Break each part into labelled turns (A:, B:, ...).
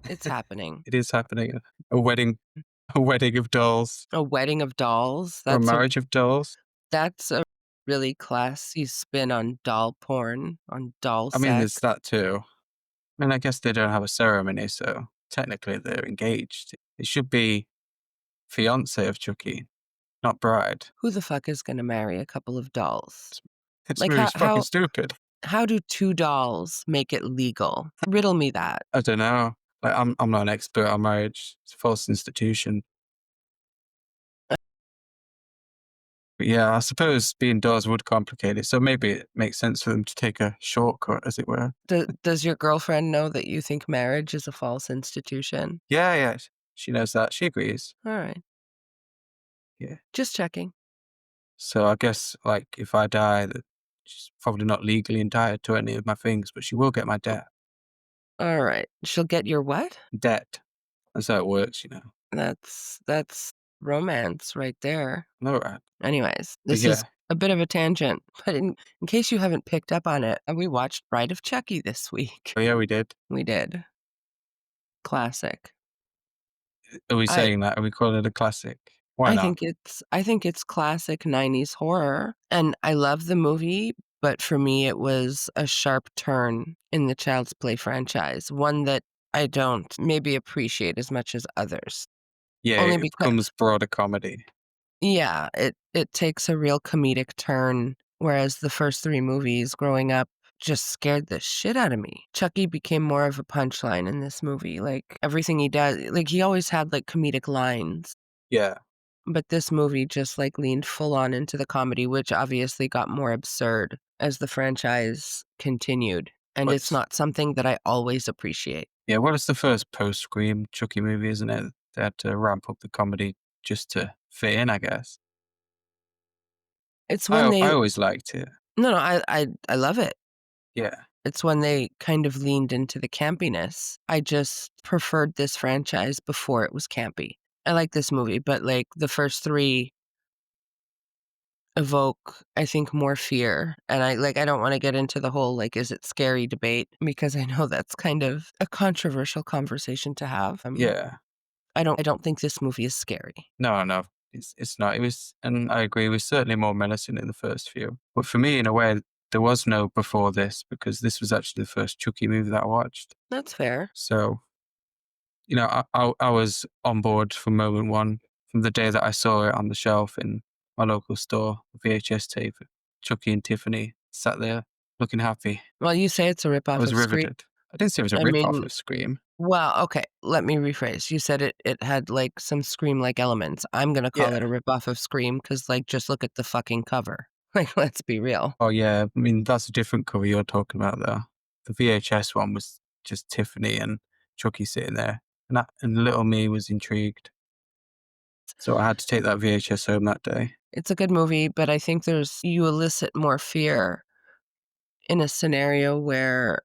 A: It's happening.
B: It is happening. A wedding, a wedding of dolls,
A: A wedding of dolls?
B: or a marriage of dolls.
A: That's a really classy spin on doll porn, on doll
B: I mean,
A: sex.
B: there's that too. I mean, I guess they don't have a ceremony, so technically they're engaged. It should be fiance of Chucky, not bride.
A: Who the fuck is gonna marry a couple of dolls?
B: This
A: Like,
B: movie's fucking stupid.
A: how do 2 dolls make it legal? Riddle me that.
B: I don't know. Like, I'm not an expert on marriage. It's a false institution. But yeah, I suppose being dolls would complicate it. So maybe it makes sense for them to take a shortcut, as it were.
A: Does your girlfriend know that you think marriage is a false institution?
B: Yeah, yeah. She knows that. She agrees.
A: Alright,
B: Yeah.
A: just checking.
B: So I guess, like, if I die, that she's probably not legally entitled to any of my things, but she will get my debt.
A: Alright, she'll get your what?
B: Debt. That's how it works, you know.
A: That's romance right there.
B: All right.
A: Anyways,
B: But
A: this is
B: yeah.
A: a bit of a tangent, but in case you haven't picked up on it, we watched Bride of Chucky this week.
B: Oh, yeah, we did.
A: We did. Classic.
B: Are we
A: I
B: saying that? Are we calling it a classic? Why not?
A: I think it's classic 90s horror, and I love the movie, but for me, it was a sharp turn in the Child's Play franchise, one that I don't maybe appreciate as much as others.
B: Yeah,
A: Only
B: it
A: because
B: becomes broader comedy.
A: yeah, it takes a real comedic turn, whereas the first 3 movies growing up just scared the shit out of me. Chucky became more of a punchline in this movie, like, everything he does like, he always had, like, comedic lines,
B: Yeah.
A: but this movie just, like, leaned full on into the comedy, which obviously got more absurd as the franchise continued, and it's
B: What's
A: not something that I always appreciate.
B: yeah, what is the first post-Scream Chucky movie, isn't it? They had to ramp up the comedy just to fit in, I guess.
A: It's when
B: I
A: they
B: always liked it.
A: no, no, I love it.
B: Yeah.
A: It's when they kind of leaned into the campiness. I just preferred this franchise before it was campy. I like this movie, but, like, the first 3 evoke, I think, more fear, and I don't wanna get into the whole, like, is it scary debate because I know that's kind of a controversial conversation to have.
B: Yeah.
A: I don't think this movie is scary.
B: No, no, it's not. It was, and I agree, it was certainly more menacing in the first few. But for me, in a way, there was no before this because this was actually the first Chucky movie that I watched.
A: That's fair.
B: So, you know, I was on board from moment one, from the day that I saw it on the shelf in my local store, the VHS tape, Chucky and Tiffany sat there looking happy.
A: Well, you say it's a
B: I
A: ripoff
B: was
A: of Scream.
B: riveted. I didn't say it was a
A: I
B: rip-off
A: mean
B: of Scream.
A: well, okay, let me rephrase. You said it had, like, some Scream-like elements. I'm gonna call it
B: Yeah.
A: a ripoff of Scream because, like, just look at the fucking cover. Like, let's be real.
B: Oh, yeah. I mean, that's a different cover you're talking about, though. The VHS one was just Tiffany and Chucky sitting there, and little me was intrigued. So I had to take that VHS home that day.
A: It's a good movie, but I think there's you elicit more fear in a scenario where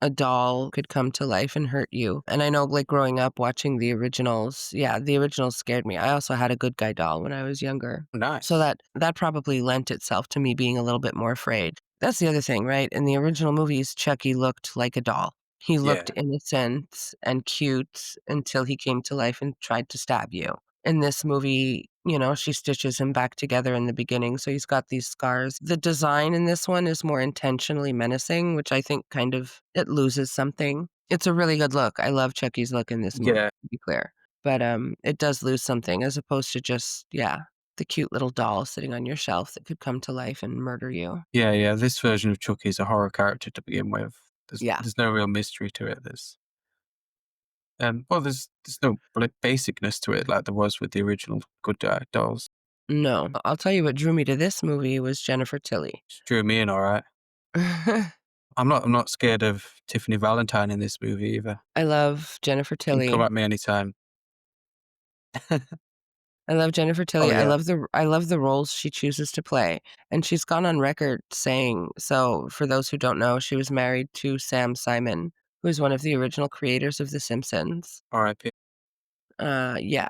A: a doll could come to life and hurt you. And I know, like, growing up watching the originals, yeah, the originals scared me. I also had a good guy doll when I was younger. So
B: Nice.
A: that probably lent itself to me being a little bit more afraid. That's the other thing, right? In the original movies, Chucky looked like a doll. He looked
B: Yeah.
A: innocent and cute until he came to life and tried to stab you. In this movie, you know, she stitches him back together in the beginning, so he's got these scars. The design in this one is more intentionally menacing, which I think kind of it loses something. It's a really good look. I love Chucky's look in this movie,
B: Yeah.
A: to be clear. But, it does lose something as opposed to just, yeah, the cute little doll sitting on your shelf that could come to life and murder you.
B: Yeah, yeah. This version of Chucky is a horror character to begin with.
A: Yeah.
B: There's no real mystery to it. Well, there's no basicness to it like there was with the original Good Guy dolls.
A: No. I'll tell you what drew me to this movie was Jennifer Tilly.
B: She drew me in all right. I'm not scared of Tiffany Valentine in this movie either.
A: I love Jennifer
B: You can come
A: Tilly.
B: at me anytime.
A: I love Jennifer
B: Oh
A: Tilly.
B: yeah.
A: I love the roles she chooses to play, and she's gone on record saying so for those who don't know, she was married to Sam Simon, who is one of the original creators of The Simpsons.
B: R.I.P.
A: Yeah.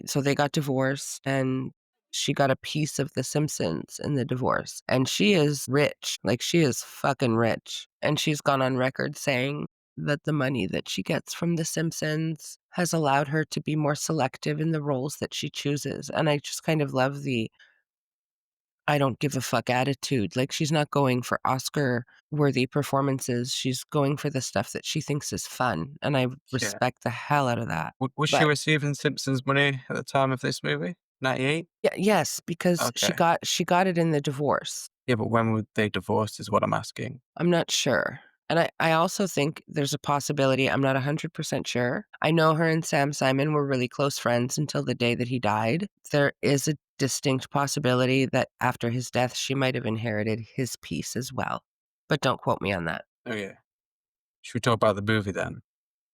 A: So they got divorced, and she got a piece of The Simpsons in the divorce, and she is rich, like, she is fucking rich, and she's gone on record saying that the money that she gets from The Simpsons has allowed her to be more selective in the roles that she chooses, and I just kind of love the I don't give a fuck attitude. Like, she's not going for Oscar-worthy performances, she's going for the stuff that she thinks is fun, and I
B: Yeah.
A: respect the hell out of that.
B: Was she
A: But
B: receiving Simpsons money at the time of this movie? 98?
A: yeah, yes, because she
B: Okay.
A: got she got it in the divorce.
B: Yeah, but when were they divorced is what I'm asking.
A: I'm not sure. And I also think there's a possibility, I'm not 100% sure. I know her and Sam Simon were really close friends until the day that he died. There is a distinct possibility that after his death, she might have inherited his piece as well. But don't quote me on that.
B: Okay. Should we talk about the movie then?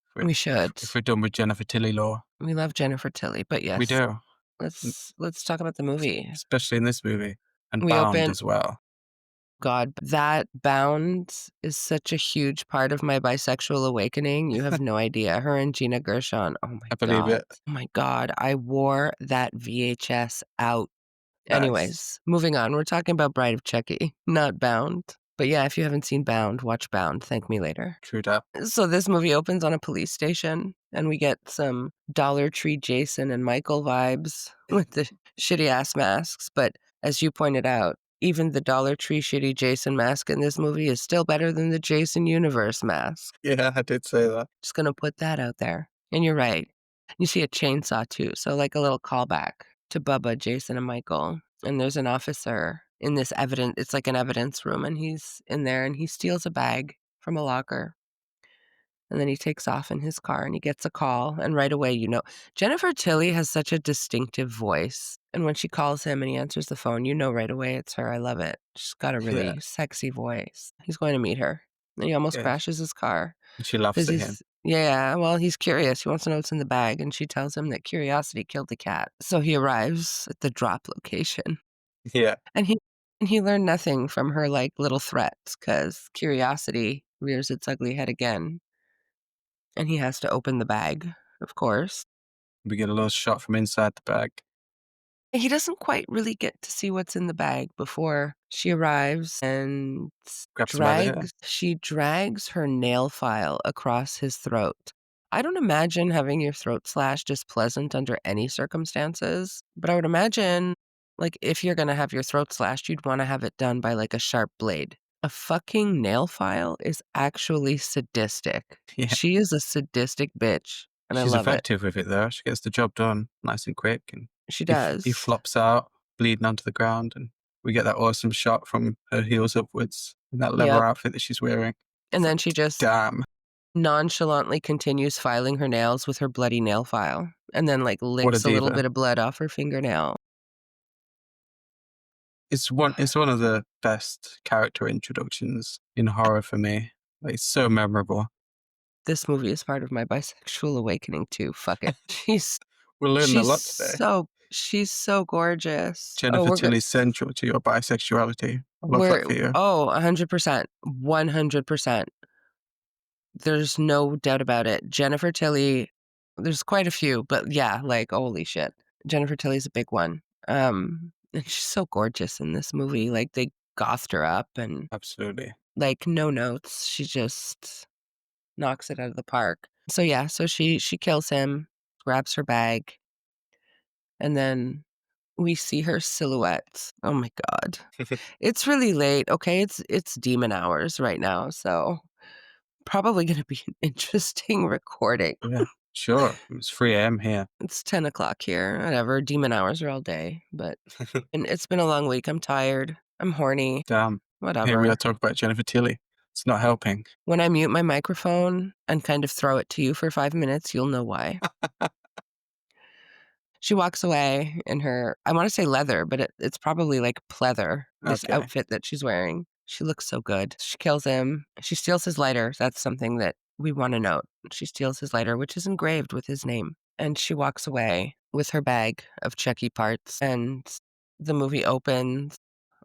B: If we're
A: We
B: if
A: should.
B: if we're done with Jennifer Tilly law.
A: We love Jennifer Tilly, but
B: We
A: yes,
B: do, mm,
A: let's talk about the movie.
B: especially in this movie, and
A: We
B: Bound
A: open
B: as well.
A: God, that Bound is such a huge part of my bisexual awakening. You have no idea. Her and Gina Gershon. Oh my
B: I believe
A: god.
B: it.
A: Oh my god. I wore that VHS out.
B: Nice.
A: Anyways, moving on. We're talking about Bride of Chucky, not Bound. But yeah, if you haven't seen Bound, watch Bound. Thank me later.
B: True that.
A: So this movie opens on a police station, and we get some Dollar Tree Jason and Michael vibes with the shitty ass masks. But as you pointed out, even the Dollar Tree shitty Jason mask in this movie is still better than the Jason Universe mask.
B: Yeah, I did say that.
A: Just gonna put that out there. And you're right. You see a chainsaw too, so like a little callback to Bubba, Jason, and Michael. And there's an officer in this evidence. It's like an evidence room, and he's in there, and he steals a bag from a locker, and then he takes off in his car and he gets a call. And right away, Jennifer Tilly has such a distinctive voice. And when she calls him and he answers the phone, you know right away it's her. I love it. She's got a
B: Yeah,
A: really sexy voice. He's going to meet her. And he almost
B: yeah.
A: crashes his car
B: And she laughs
A: because
B: at him.
A: yeah, well, he's curious. He wants to know what's in the bag. And she tells him that curiosity killed the cat. So he arrives at the drop location
B: Yeah,
A: and he learned nothing from her like little threats because curiosity rears its ugly head again. And he has to open the bag, of course.
B: we get a little shot from inside the bag.
A: He doesn't quite really get to see what's in the bag before she arrives and
B: Grabs him by the hair.
A: she drags her nail file across his throat. I don't imagine having your throat slashed is pleasant under any circumstances, but I would imagine, like, if you're gonna have your throat slashed, you'd wanna have it done by, like, a sharp blade. A fucking nail file is actually sadistic.
B: Yeah.
A: She is a sadistic bitch, and I
B: She's
A: love it.
B: effective with it though. She gets the job done nice and quick, and
A: She
B: he
A: does.
B: flops out, bleeding onto the ground, and we get that awesome shot from her heels upwards in that leather
A: Yep.
B: outfit that she's wearing.
A: And
B: It's
A: then
B: like,
A: she just
B: damn.
A: nonchalantly continues filing her nails with her bloody nail file, and then, like,
B: What a
A: licks a little
B: diva.
A: bit of blood off her fingernail.
B: It's one of the best character introductions in horror for me. Like, it's so memorable.
A: This movie is part of my bisexual awakening too, fuck it.
B: We're learning a lot today.
A: She's so gorgeous. Oh,
B: Jennifer Tilly's central to your bisexuality. I love that
A: we're
B: for you.
A: oh, 100%, 100%. There's no doubt about it. Jennifer Tilly, there's quite a few, but yeah, like, holy shit. Jennifer Tilly's a big one. And she's so gorgeous in this movie, like, they gothed her up and,
B: Absolutely.
A: like, no notes. She just knocks it out of the park. So, yeah, so she kills him, grabs her bag, and then we see her silhouette. Oh my god. It's really late, okay? It's demon hours right now, so probably gonna be an interesting recording.
B: Yeah, sure. It's 3 a.m. here.
A: It's 10 o'clock here, whatever, demon hours are all day, but and it's been a long week, I'm tired, I'm horny,
B: Damn. Here we are
A: whatever.
B: talking about Jennifer Tilly. It's not helping.
A: When I mute my microphone and kind of throw it to you for 5 minutes, you'll know why. She walks away in her I wanna say leather, but it's probably like pleather, this
B: Okay.
A: outfit that she's wearing. She looks so good. She kills him. She steals his lighter. That's something that we wanna note. She steals his lighter, which is engraved with his name, and she walks away with her bag of Chucky parts, and the movie opens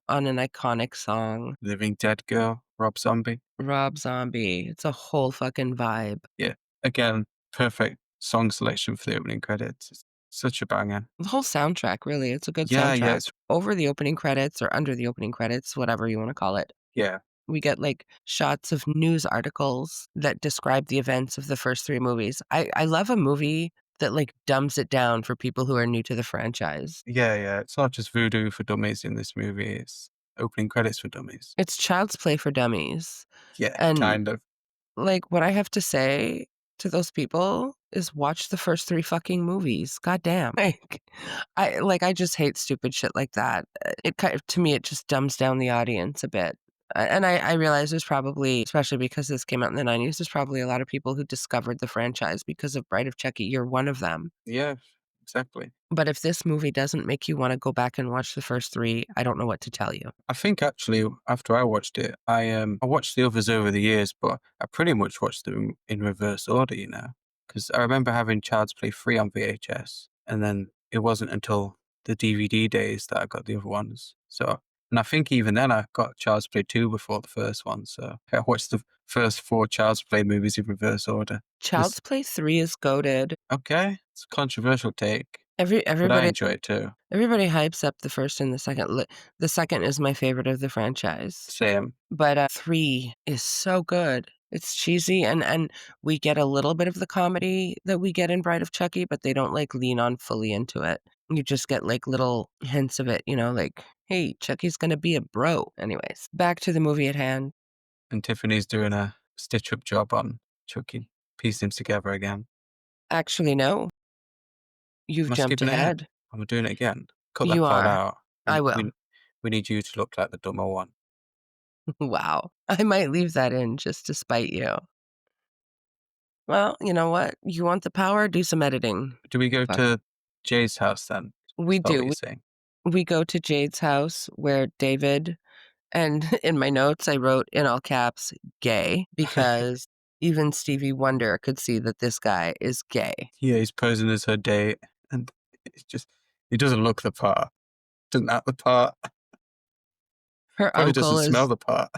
A: on an iconic song,
B: Living Dead Girl, Rob Zombie.
A: Rob Zombie. It's a whole fucking vibe.
B: Yeah. Again, perfect song selection for the opening credits. It's such a banger.
A: The whole soundtrack, really, it's a good
B: Yeah,
A: soundtrack.
B: it's
A: Over the opening credits or under the opening credits, whatever you wanna call it.
B: yeah.
A: We get, like, shots of news articles that describe the events of the first 3 movies. I love a movie that, like, dumbs it down for people who are new to the franchise.
B: Yeah, yeah. It's not just voodoo for dummies in this movie. It's opening credits for dummies.
A: It's child's play for dummies,
B: Yeah,
A: and,
B: kind of.
A: like, what I have to say to those people is watch the first 3 fucking movies. Goddamn. I just hate stupid shit like that. It kind of to me, it just dumbs down the audience a bit. And I realize there's probably, especially because this came out in the '90s, there's probably a lot of people who discovered the franchise because of Bride of Chucky. You're one of them.
B: Yeah, exactly.
A: But if this movie doesn't make you wanna go back and watch the first 3, I don't know what to tell you.
B: I think actually after I watched it, I watched the others over the years, but I pretty much watched them in reverse order, you know, because I remember having Child's Play 3 on VHS, and then it wasn't until the DVD days that I got the other ones. So, and I think even then I got Child's Play 2 before the first one. So I watched the first 4 Child's Play movies in reverse order.
A: Child's
B: This
A: Play 3 is goated.
B: okay, it's a controversial take,
A: Every
B: but I
A: everybody
B: enjoy it too.
A: everybody hypes up the first and the second. The second is my favorite of the franchise,
B: Same.
A: but, 3 is so good. It's cheesy, and we get a little bit of the comedy that we get in Bride of Chucky, but they don't, like, lean on fully into it. You just get, like, little hints of it, like, "Hey, Chucky's gonna be a bro." Anyways, back to the movie at hand.
B: And Tiffany's doing a stitch-up job on Chucky, piecing him together again.
A: Actually, no, you've
B: Am I
A: jumped
B: skipping ahead?
A: ahead.
B: Am I doing it again? Cut that
A: You
B: part
A: are.
B: out.
A: I
B: We
A: will.
B: we we need you to look like the dumber one.
A: Wow. I might leave that in just to spite you. Well, you know what? You want the power? Do some editing.
B: Do we go
A: Fuck.
B: to Jay's house then?
A: We
B: Is that what
A: do.
B: you're saying?
A: We go to Jade's house where David, and in my notes, I wrote in all caps, gay, because even Stevie Wonder could see that this guy is gay.
B: Yeah, he's posing as her date, and it's just he doesn't look the part, doesn't act the part,
A: Her
B: probably
A: uncle
B: doesn't smell the part.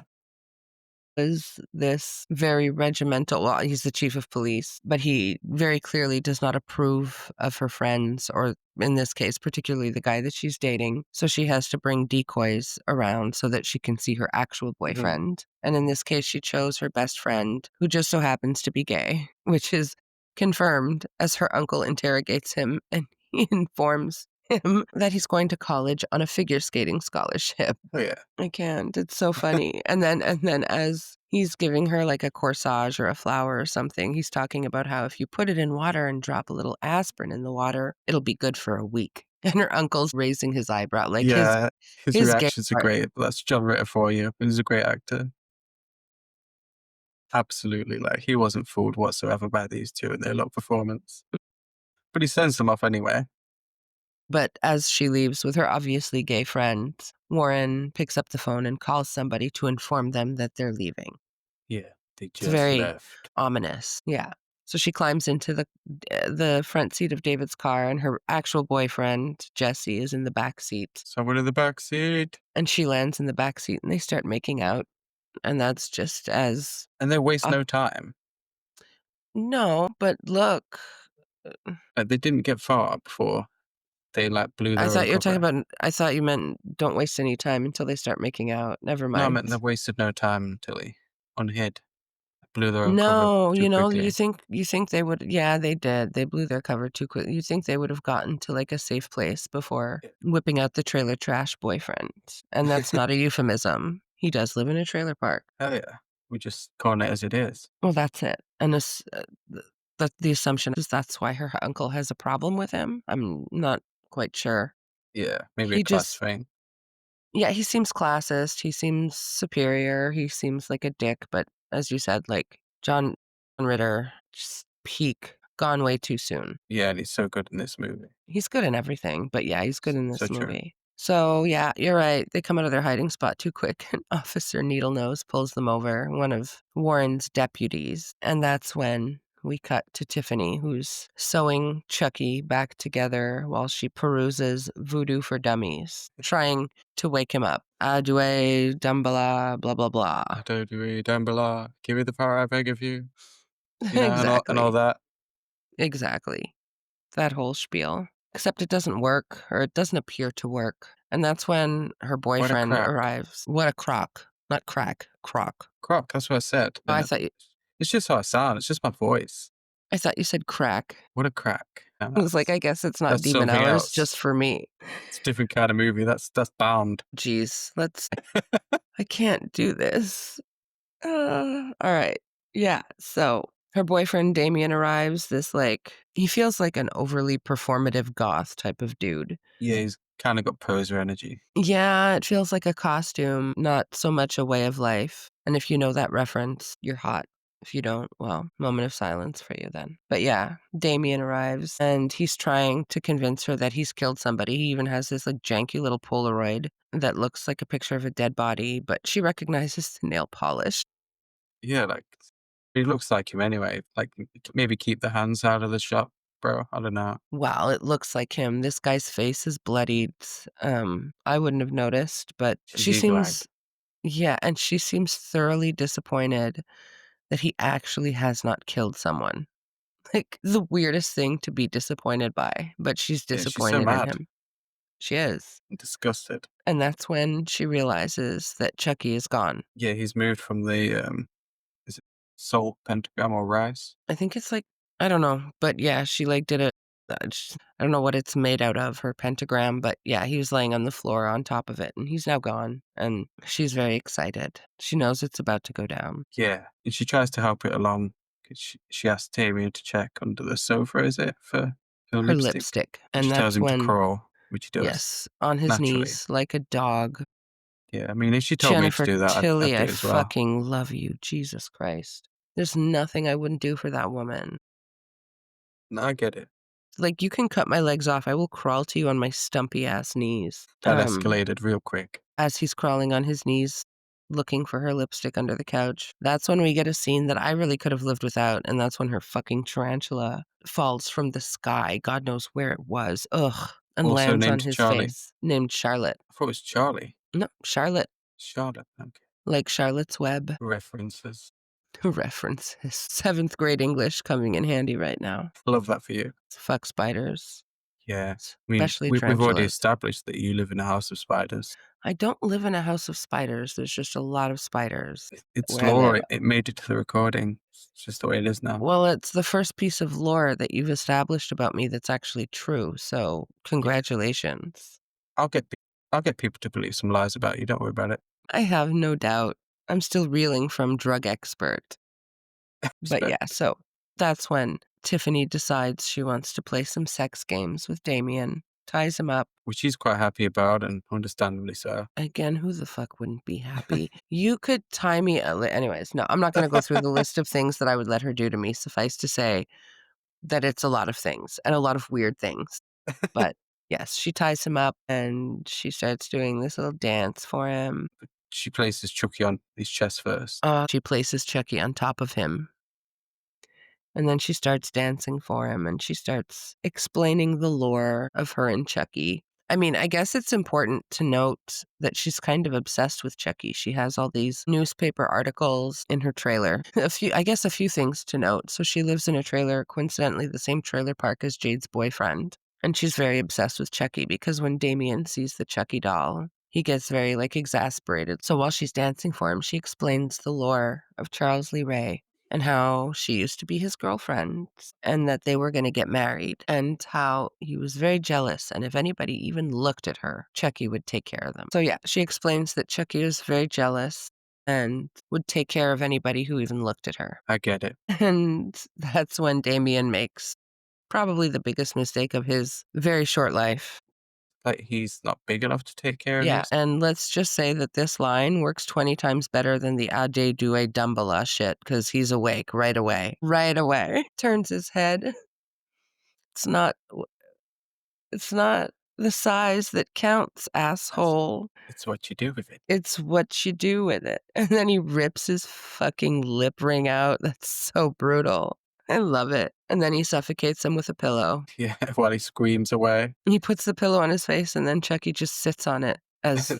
A: is this very regimental, well, he's the chief of police, but he very clearly does not approve of her friends, or in this case, particularly the guy that she's dating. So she has to bring decoys around so that she can see her actual
B: Mhm.
A: boyfriend. And in this case, she chose her best friend, who just so happens to be gay, which is confirmed as her uncle interrogates him and he informs him that he's going to college on a figure skating scholarship.
B: Oh, yeah.
A: I can't. It's so funny. And then as he's giving her like a corsage or a flower or something, he's talking about how if you put it in water and drop a little aspirin in the water, it'll be good for a week. And her uncle's raising his eyebrow, like
B: Yeah, his
A: his gay
B: reactions are
A: part.
B: great. That's John Ritter for you. He's a great actor. Absolutely, like, he wasn't fooled whatsoever by these 2 and their little performance. But he sends them off anyway.
A: But as she leaves with her obviously gay friend, Warren picks up the phone and calls somebody to inform them that they're leaving.
B: Yeah, they
A: It's
B: just
A: very
B: left.
A: ominous. Yeah. So she climbs into the front seat of David's car, and her actual boyfriend, Jesse, is in the back seat.
B: Someone in the back seat.
A: And she lands in the back seat, and they start making out, and that's just as
B: And they waste
A: uh,
B: no time.
A: no, but look,
B: Like, they didn't get far before they, like, blew
A: I
B: their
A: thought
B: own
A: you were talking
B: cover.
A: about I thought you meant don't waste any time until they start making out. Never
B: No, I
A: mind.
B: meant they wasted no time until he unhid. Blew their own cover
A: No,
B: too
A: you
B: quickly.
A: think they would, yeah, they did. They blew their cover too quick. You think they would have gotten to, like, a safe place before
B: Yeah.
A: whipping out the trailer trash boyfriend, and that's not a euphemism. He does live in a trailer park.
B: Hell yeah. We just calling it as it is.
A: Well, that's it, and the assumption is that's why her uncle has a problem with him? I'm not quite sure.
B: Yeah, maybe a
A: He
B: class
A: just
B: thing.
A: Yeah, he seems classist, he seems superior, he seems like a dick, but as you said, like, John Ritter, just peak, gone way too soon.
B: Yeah, and he's so good in this movie.
A: He's good in everything, but yeah, he's good in
B: So
A: this
B: true.
A: movie. So, yeah, you're right, they come out of their hiding spot too quick, and Officer Needlenose pulls them over, one of Warren's deputies, and that's when we cut to Tiffany, who's sewing Chucky back together while she peruses Voodoo for Dummies, trying to wake him up. Adue, Dumbala, blah, blah, blah.
B: I don't do down below. Give me the power I beg of you. You know, and all
A: Exactly.
B: that.
A: Exactly. That whole spiel. Except it doesn't work, or it doesn't appear to work. And that's when her
B: What a
A: boyfriend
B: crack.
A: arrives. What a crock. Not crack, crock.
B: Croc, that's what I said.
A: Oh,
B: It's just how I sound. It's just my voice.
A: I thought you said crack.
B: What a crack.
A: I was like, I guess it's not
B: That's
A: demon
B: something
A: hours
B: else.
A: just for me.
B: It's a different kind of movie. That's bound.
A: Jeez, I can't do this. All right. Yeah. So her boyfriend Damien arrives. He feels like an overly performative goth type of dude.
B: Yeah, he's kind of got poser energy.
A: Yeah, it feels like a costume, not so much a way of life. And if you know that reference, you're hot. If you don't, well, moment of silence for you then. But yeah, Damien arrives and he's trying to convince her that he's killed somebody. He even has this like janky little Polaroid that looks like a picture of a dead body, but she recognizes the nail polish.
B: Yeah, like he looks like him anyway. Like maybe keep the hands out of the shop, bro. I don't know.
A: Wow, it looks like him. This guy's face is bloodied. I wouldn't have noticed, but
B: She's eagle-eyed.
A: yeah, and she seems thoroughly disappointed that he actually has not killed someone. Like, the weirdest thing to be disappointed by, but she's
B: Yeah, she's so
A: disappointed in
B: mad
A: him. She is.
B: and disgusted.
A: And that's when she realizes that Chucky is gone.
B: Yeah, he's moved from the is it soul pentagram or rise?
A: I think it's like I don't know, but yeah, she like did I don't know what it's made out of, her pentagram, but yeah, he was laying on the floor on top of it, and he's now gone, and she's very excited. She knows it's about to go down.
B: Yeah, and she tries to help it along. 'Cause she asks Damien to check under the sofa, is it, for her
A: Her
B: lipstick?
A: lipstick,
B: And
A: and
B: she tells
A: that's
B: him to
A: when
B: crawl, which he does
A: yes, on his
B: naturally.
A: knees like a dog.
B: Yeah, I mean, if she told me to
A: Jennifer
B: do that, I'd
A: Tilly,
B: do
A: I
B: it as well.
A: fucking love you, Jesus Christ. There's nothing I wouldn't do for that woman.
B: No, I get it.
A: Like, you can cut my legs off, I will crawl to you on my stumpy ass knees.
B: That escalated real quick.
A: As he's crawling on his knees, looking for her lipstick under the couch. That's when we get a scene that I really could have lived without, and that's when her fucking tarantula falls from the sky, God knows where it was, ugh, and
B: Also
A: lands on
B: named
A: his
B: Charlie.
A: face, named Charlotte.
B: I thought it was Charlie.
A: No, Charlotte,
B: Charlotte. Okay.
A: like Charlotte's Web.
B: References.
A: References. 7th grade English coming in handy right now.
B: Love that for you.
A: Fuck spiders,
B: Yeah. I mean,
A: especially
B: we've already
A: tarantulas.
B: established that you live in a house of spiders.
A: I don't live in a house of spiders, there's just a lot of spiders
B: It's
A: where I
B: lore.
A: live.
B: It made it to the recording. It's just the way it is now.
A: Well, it's the first piece of lore that you've established about me that's actually true, so
B: Yeah.
A: congratulations.
B: I'll get pe- I'll get people to believe some lies about you. Don't worry about it.
A: I have no doubt. I'm still reeling from drug expert. But yeah,
B: Respect.
A: so that's when Tiffany decides she wants to play some sex games with Damien, ties him up.
B: Which he's quite happy about, and understandably so.
A: Again, who the fuck wouldn't be happy? You could tie me anyways, no, I'm not gonna go through the list of things that I would let her do to me. Suffice to say that it's a lot of things and a lot of weird things. But yes, she ties him up and she starts doing this little dance for him.
B: She places Chucky on his chest first,
A: She places Chucky on top of him. And then she starts dancing for him and she starts explaining the lore of her and Chucky. I mean, I guess it's important to note that she's kind of obsessed with Chucky. She has all these newspaper articles in her trailer. A few things to note. So she lives in a trailer, coincidentally, the same trailer park as Jade's boyfriend. And she's very obsessed with Chucky because when Damien sees the Chucky doll, he gets very exasperated. So while she's dancing for him, she explains the lore of Charles Lee Ray and how she used to be his girlfriend and that they were going to get married and how he was very jealous. And if anybody even looked at her, Chucky would take care of them. So yeah, she explains that Chucky was very jealous and would take care of anybody who even looked at her.
B: I get it.
A: And that's when Damien makes probably the biggest mistake of his very short life.
B: Like he's not big enough to take care of
A: Yeah,
B: you.
A: and let's just say that this line works 20 times better than the "Ade Due Dumbala" shit, because he's awake right away. Right away. Turns his head. It's not it's not the size that counts, asshole.
B: It's what you do with it.
A: It's what you do with it. And then he rips his fucking lip ring out. That's so brutal. I love it. And then he suffocates him with a pillow.
B: Yeah, while he screams away.
A: He puts the pillow on his face, and then Chucky just sits on it as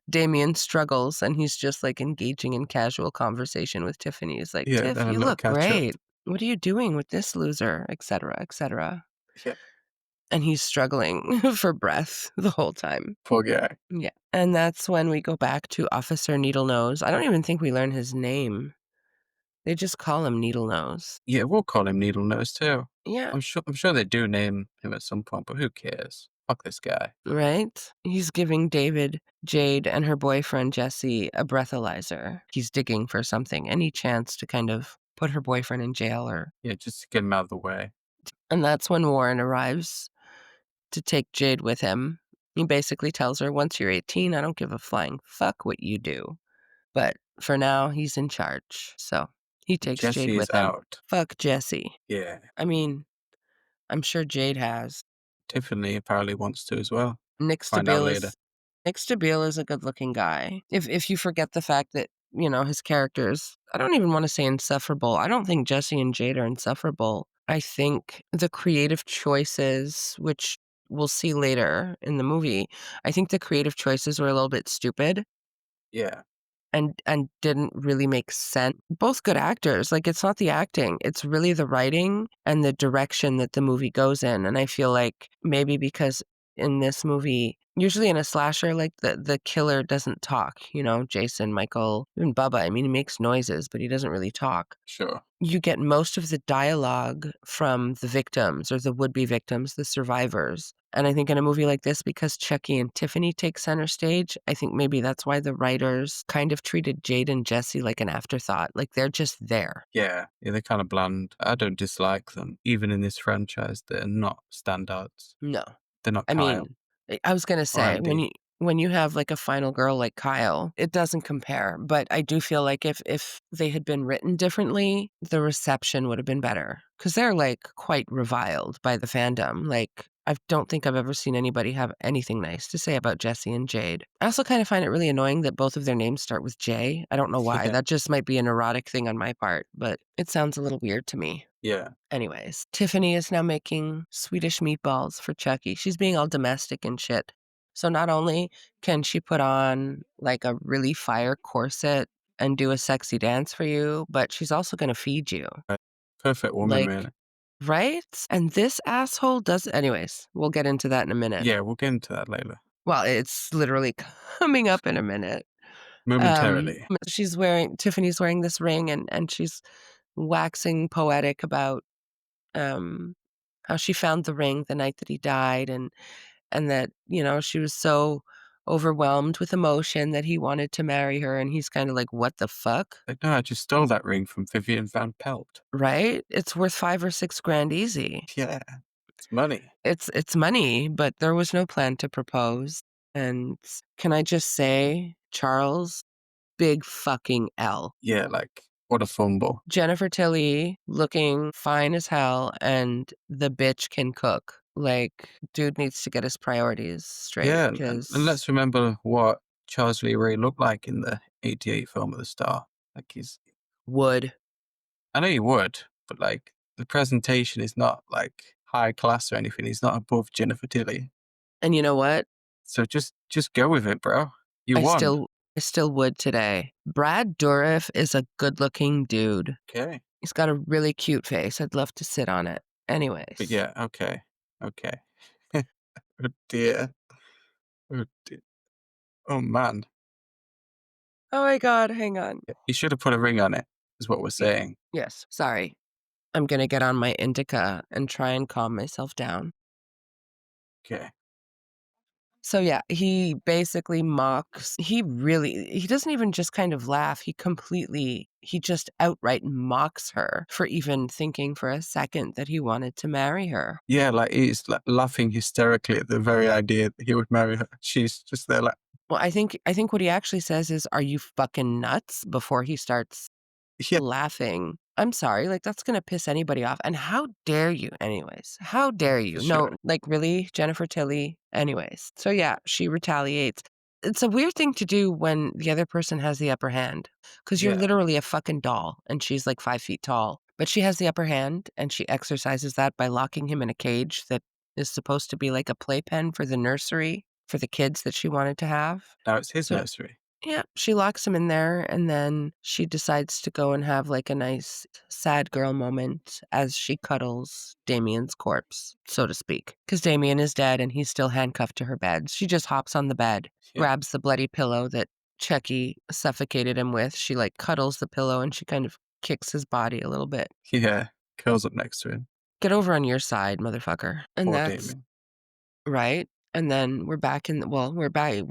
A: Damien struggles, and he's just engaging in casual conversation with Tiffany. He's like,
B: Yeah,
A: "Tiff,
B: then a
A: you
B: little
A: look
B: catch up.
A: great. What are you doing with this loser?" Etc., etc.
B: Yeah,
A: And he's struggling for breath the whole time.
B: poor guy.
A: Yeah. And that's when we go back to Officer Needlenose. I don't even think we learn his name. They just call him Needlenose.
B: Yeah, we'll call him Needle Nose too.
A: Yeah,
B: I'm sure they do name him at some point, but who cares? Fuck this guy.
A: right? He's giving David, Jade, and her boyfriend Jesse a breathalyzer. He's digging for something, any chance to kind of put her boyfriend in jail or.
B: Yeah, just to get him out of the way.
A: And that's when Warren arrives to take Jade with him. He basically tells her, once you're 18, I don't give a flying fuck what you do. But for now, he's in charge. So he takes Jade
B: Jesse is
A: with him.
B: out.
A: Fuck Jesse.
B: Yeah.
A: I mean, I'm sure Jade has.
B: Tiffany apparently wants to as well.
A: Nick
B: Find out
A: Stabile
B: later.
A: is Nick Stabile is a good-looking guy. If you forget the fact that, his characters, I don't even wanna say insufferable. I don't think Jesse and Jade are insufferable. I think the creative choices, which we'll see later in the movie, I think the creative choices were a little bit stupid
B: Yeah.
A: and didn't really make sense. Both good actors, like, it's not the acting, it's really the writing and the direction that the movie goes in, and I feel like maybe because in this movie usually in a slasher, like, the killer doesn't talk, Jason, Michael, even Bubba, I mean, he makes noises, but he doesn't really talk.
B: Sure.
A: You get most of the dialogue from the victims or the would-be victims, the survivors. And I think in a movie like this, because Chucky and Tiffany take center stage, I think maybe that's why the writers kind of treated Jade and Jesse like an afterthought. Like they're just there.
B: Yeah. Yeah, they're kind of bland. I don't dislike them. Even in this franchise, they're not standouts.
A: No.
B: They're not
A: I
B: Kyle
A: mean, I was gonna
B: or
A: say when
B: Andy.
A: you have like a final girl like Kyle, it doesn't compare. But I do feel like if they had been written differently, the reception would have been better because they're like quite reviled by the fandom. Like I don't think I've ever seen anybody have anything nice to say about Jesse and Jade. I also kind of find it really annoying that both of their names start with J. I don't know why.
B: Yeah.
A: That just might be an erotic thing on my part, but it sounds a little weird to me.
B: Yeah.
A: Anyways, Tiffany is now making Swedish meatballs for Chucky. She's being all domestic and shit. So not only can she put on like a really fire corset and do a sexy dance for you, but she's also going to feed you.
B: Perfect woman,
A: Like,
B: really.
A: right? And this asshole does. Anyways, we'll get into that in a minute.
B: Yeah, we'll get into that later.
A: Well, it's literally coming up in a minute.
B: Momentarily.
A: Tiffany's wearing this ring and she's waxing poetic about um how she found the ring the night that he died and that, she was so overwhelmed with emotion that he wanted to marry her and he's kind of like, "What the fuck?"
B: Like, no, I just stole that ring from Vivian Van Pelt.
A: Right? It's worth 5 or 6 grand easy.
B: Yeah. It's money.
A: It's money, but there was no plan to propose. And can I just say, Charles, big fucking L.
B: Yeah, like, what a fumble.
A: Jennifer Tilly looking fine as hell and the bitch can cook. Like, dude needs to get his priorities straight
B: Yeah, and
A: because
B: let's remember what Charles Lee Ray looked like in the '88 film of the Star. Like,
A: would.
B: I know he would, but, like, the presentation is not, like, high class or anything. He's not above Jennifer Tilly.
A: And you know what?
B: So just go with it, bro. You
A: I
B: won.
A: still I still would today. Brad Dourif is a good-looking dude.
B: Okay.
A: He's got a really cute face. I'd love to sit on it.
B: But
A: Anyways.
B: yeah, okay. Okay. Oh, dear. Oh, dear. Oh, man.
A: Oh my god, hang on.
B: Yeah, you should have put a ring on it, is what we're
A: Y
B: saying.
A: yes, sorry. I'm gonna get on my indica and try and calm myself down.
B: Okay.
A: So yeah, he basically mocks he doesn't even just kind of laugh, he just outright mocks her for even thinking for a second that he wanted to marry her.
B: Yeah, like, he's, like, laughing hysterically at the very idea that he would marry her. She's just there like,
A: Well, I think what he actually says is, "Are you fucking nuts?" before he starts
B: yeah,
A: laughing. I'm sorry, like, that's gonna piss anybody off, and how dare you anyways? How dare
B: for
A: you?
B: sure.
A: No, like, really? Jennifer Tilly? Anyways. So, yeah, she retaliates. It's a weird thing to do when the other person has the upper hand, because 'cause you're
B: Yeah.
A: literally a fucking doll, and she's, like, 5 feet tall, but she has the upper hand, and she exercises that by locking him in a cage that is supposed to be like a playpen for the nursery for the kids that she wanted to have.
B: Now it's his
A: So
B: nursery.
A: Yeah, she locks him in there, and then she decides to go and have, like, a nice sad girl moment as she cuddles Damien's corpse, so to speak, because Damien is dead and he's still handcuffed to her bed. She just hops on the bed,
B: Yeah.
A: grabs the bloody pillow that Chucky suffocated him with. She, like, cuddles the pillow, and she kind of kicks his body a little bit.
B: Yeah. Curls up next to him.
A: "Get over on your side, motherfucker." And
B: Poor
A: that's
B: Damien.
A: right? And then we're back in well, we're back.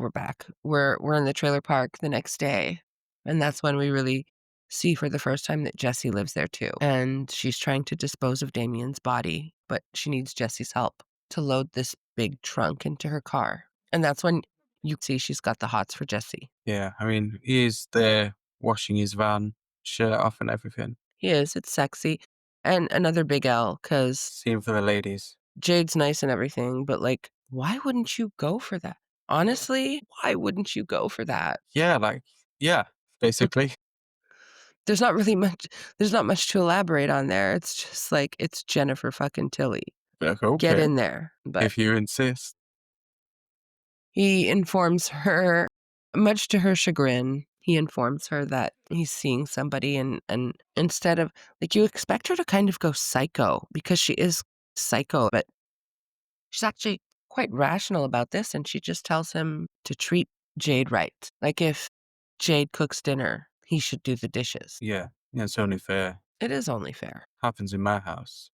A: We're in the trailer park the next day, and that's when we really see for the first time that Jessie lives there too, and she's trying to dispose of Damien's body, but she needs Jessie's help to load this big trunk into her car, and that's when you see she's got the hots for Jessie.
B: Yeah. I mean, he is there washing his van, shirt off and everything.
A: He is, it's sexy, and another big L because
B: Scene for the ladies.
A: Jade's nice and everything, but, like, why wouldn't you go for that? Honestly, why wouldn't you go for that?
B: Yeah, like, yeah, basically.
A: There's not really much there's not much to elaborate on there. It's just like, it's Jennifer fucking Tilly.
B: Like,
A: Get
B: okay,
A: in there. But
B: if you insist.
A: he informs her, much to her chagrin, he informs her that he's seeing somebody and instead of like, you expect her to kind of go psycho because she is psycho, but she's actually quite rational about this, and she just tells him to treat Jade right. Like, if Jade cooks dinner, he should do the dishes.
B: Yeah, yeah, it's only fair.
A: It is only fair.
B: Happens in my house.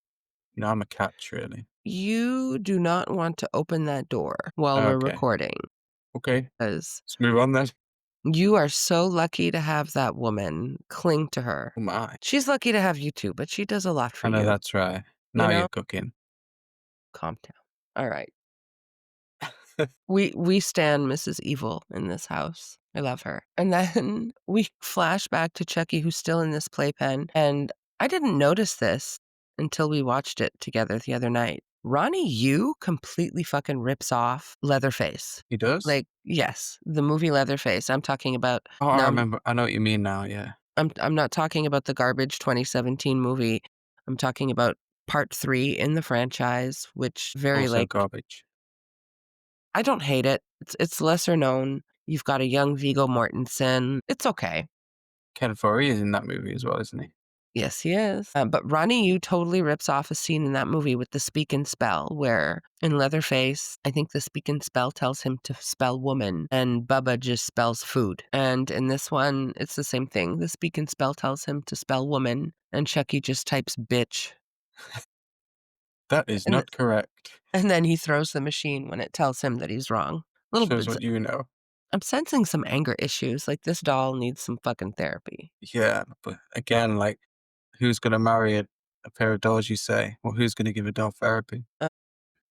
B: You know, I'm a catch, really.
A: You do not want to open that door while we're
B: Okay,
A: recording,
B: okay,
A: because
B: let's move on then.
A: you are so lucky to have that woman cling to her.
B: Oh my.
A: She's lucky to have you too, but she does a lot for
B: I know
A: you,
B: that's right.
A: you
B: Now
A: know?
B: you're cooking.
A: Calm down. All right. We stand Mrs. Evil in this house. I love her. And then we flash back to Chucky, who's still in this playpen, and I didn't notice this until we watched it together the other night. Ronnie Yu completely fucking rips off Leatherface.
B: He does?
A: Like, yes, the movie Leatherface. I'm talking about
B: Oh, I
A: now.
B: remember. I know what you mean now, yeah.
A: I'm not talking about the garbage 2017 movie. I'm talking about part 3 in the franchise, which very
B: Also
A: like
B: garbage.
A: I don't hate it. It's lesser known. You've got a young Viggo Mortensen. It's okay.
B: Ken Foree is in that movie as well, isn't he?
A: Yes, he is. But Ronnie Yu totally rips off a scene in that movie with the speak and spell, where in Leatherface, I think the speak and spell tells him to spell woman, and Bubba just spells food. And in this one, it's the same thing. The speak and spell tells him to spell woman, and Chucky just types bitch.
B: That is
A: And,
B: not correct.
A: and then he throws the machine when it tells him that he's wrong. Little
B: Shows
A: bit.
B: what you know.
A: I'm sensing some anger issues. Like, this doll needs some fucking therapy.
B: Yeah, but again, like, who's gonna marry a pair of dolls, you say? Or who's gonna give a doll therapy?
A: Uh,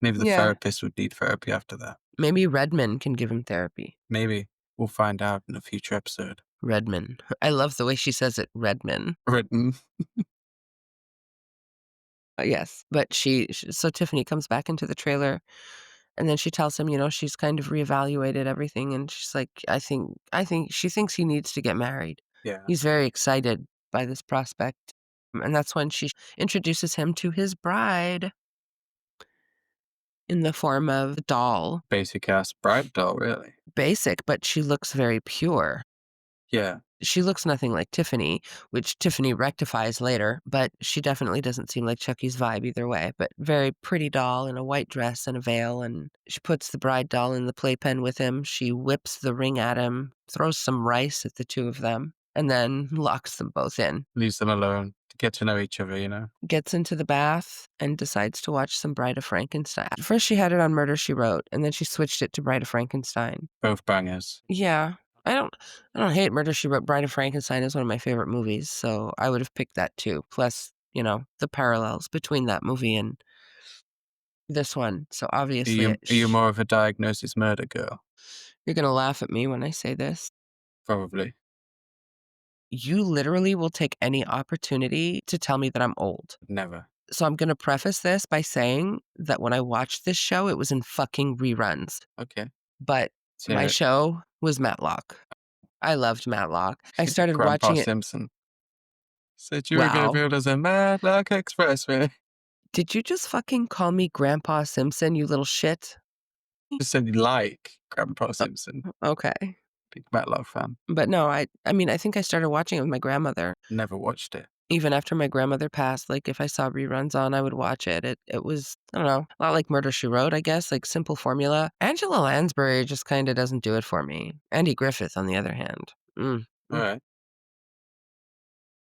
B: Maybe the
A: yeah,
B: therapist would need therapy after that.
A: maybe Redman can give him therapy.
B: Maybe. We'll find out in a future episode.
A: Redman. I love the way she says it, Redman.
B: Written.
A: Yes, but so Tiffany comes back into the trailer, and then she tells him, she's kind of reevaluated everything, and she's like, I think she thinks he needs to get married.
B: Yeah.
A: He's very excited by this prospect, and that's when she introduces him to his bride in the form of a doll.
B: Basic ass bride doll, really.
A: Basic, but she looks very pure.
B: Yeah.
A: She looks nothing like Tiffany, which Tiffany rectifies later, but she definitely doesn't seem like Chucky's vibe either way. But very pretty doll in a white dress and a veil, and she puts the bride doll in the playpen with him. She whips the ring at him, throws some rice at the two of them, and then locks them both in.
B: Leaves them alone to get to know each other, you know?
A: Gets into the bath and decides to watch some Bride of Frankenstein. At first she had it on Murder, She Wrote, and then she switched it to Bride of Frankenstein.
B: Both bangers.
A: Yeah. I don't hate Murder, She Wrote. Bride of Frankenstein is one of my favorite movies, so I would have picked that too. Plus, the parallels between that movie and this one. So obviously,
B: Are you more of a diagnosis murder girl?
A: you're gonna laugh at me when I say this.
B: Probably.
A: You literally will take any opportunity to tell me that I'm old.
B: Never.
A: So I'm gonna preface this by saying that when I watched this show, it was in fucking reruns.
B: Okay.
A: But
B: Let's hear
A: my
B: it.
A: show was Matlock. I loved Matlock. I started
B: Grandpa
A: watching it.
B: Simpson. Said you were gonna
A: Wow.
B: build us a Matlock Expressway.
A: Did you just fucking call me Grandpa Simpson, you little shit?
B: Just said you like Grandpa
A: Uh,
B: Simpson.
A: okay.
B: Big Matlock fan.
A: But no, I mean, I think I started watching it with my grandmother.
B: Never watched it.
A: Even after my grandmother passed, like, if I saw reruns on, I would watch it. It was, I don't know, a lot like Murder, She Wrote, I guess, like, simple formula. Angela Lansbury just kinda doesn't do it for me. Andy Griffith, on the other hand. Mm.
B: Alright.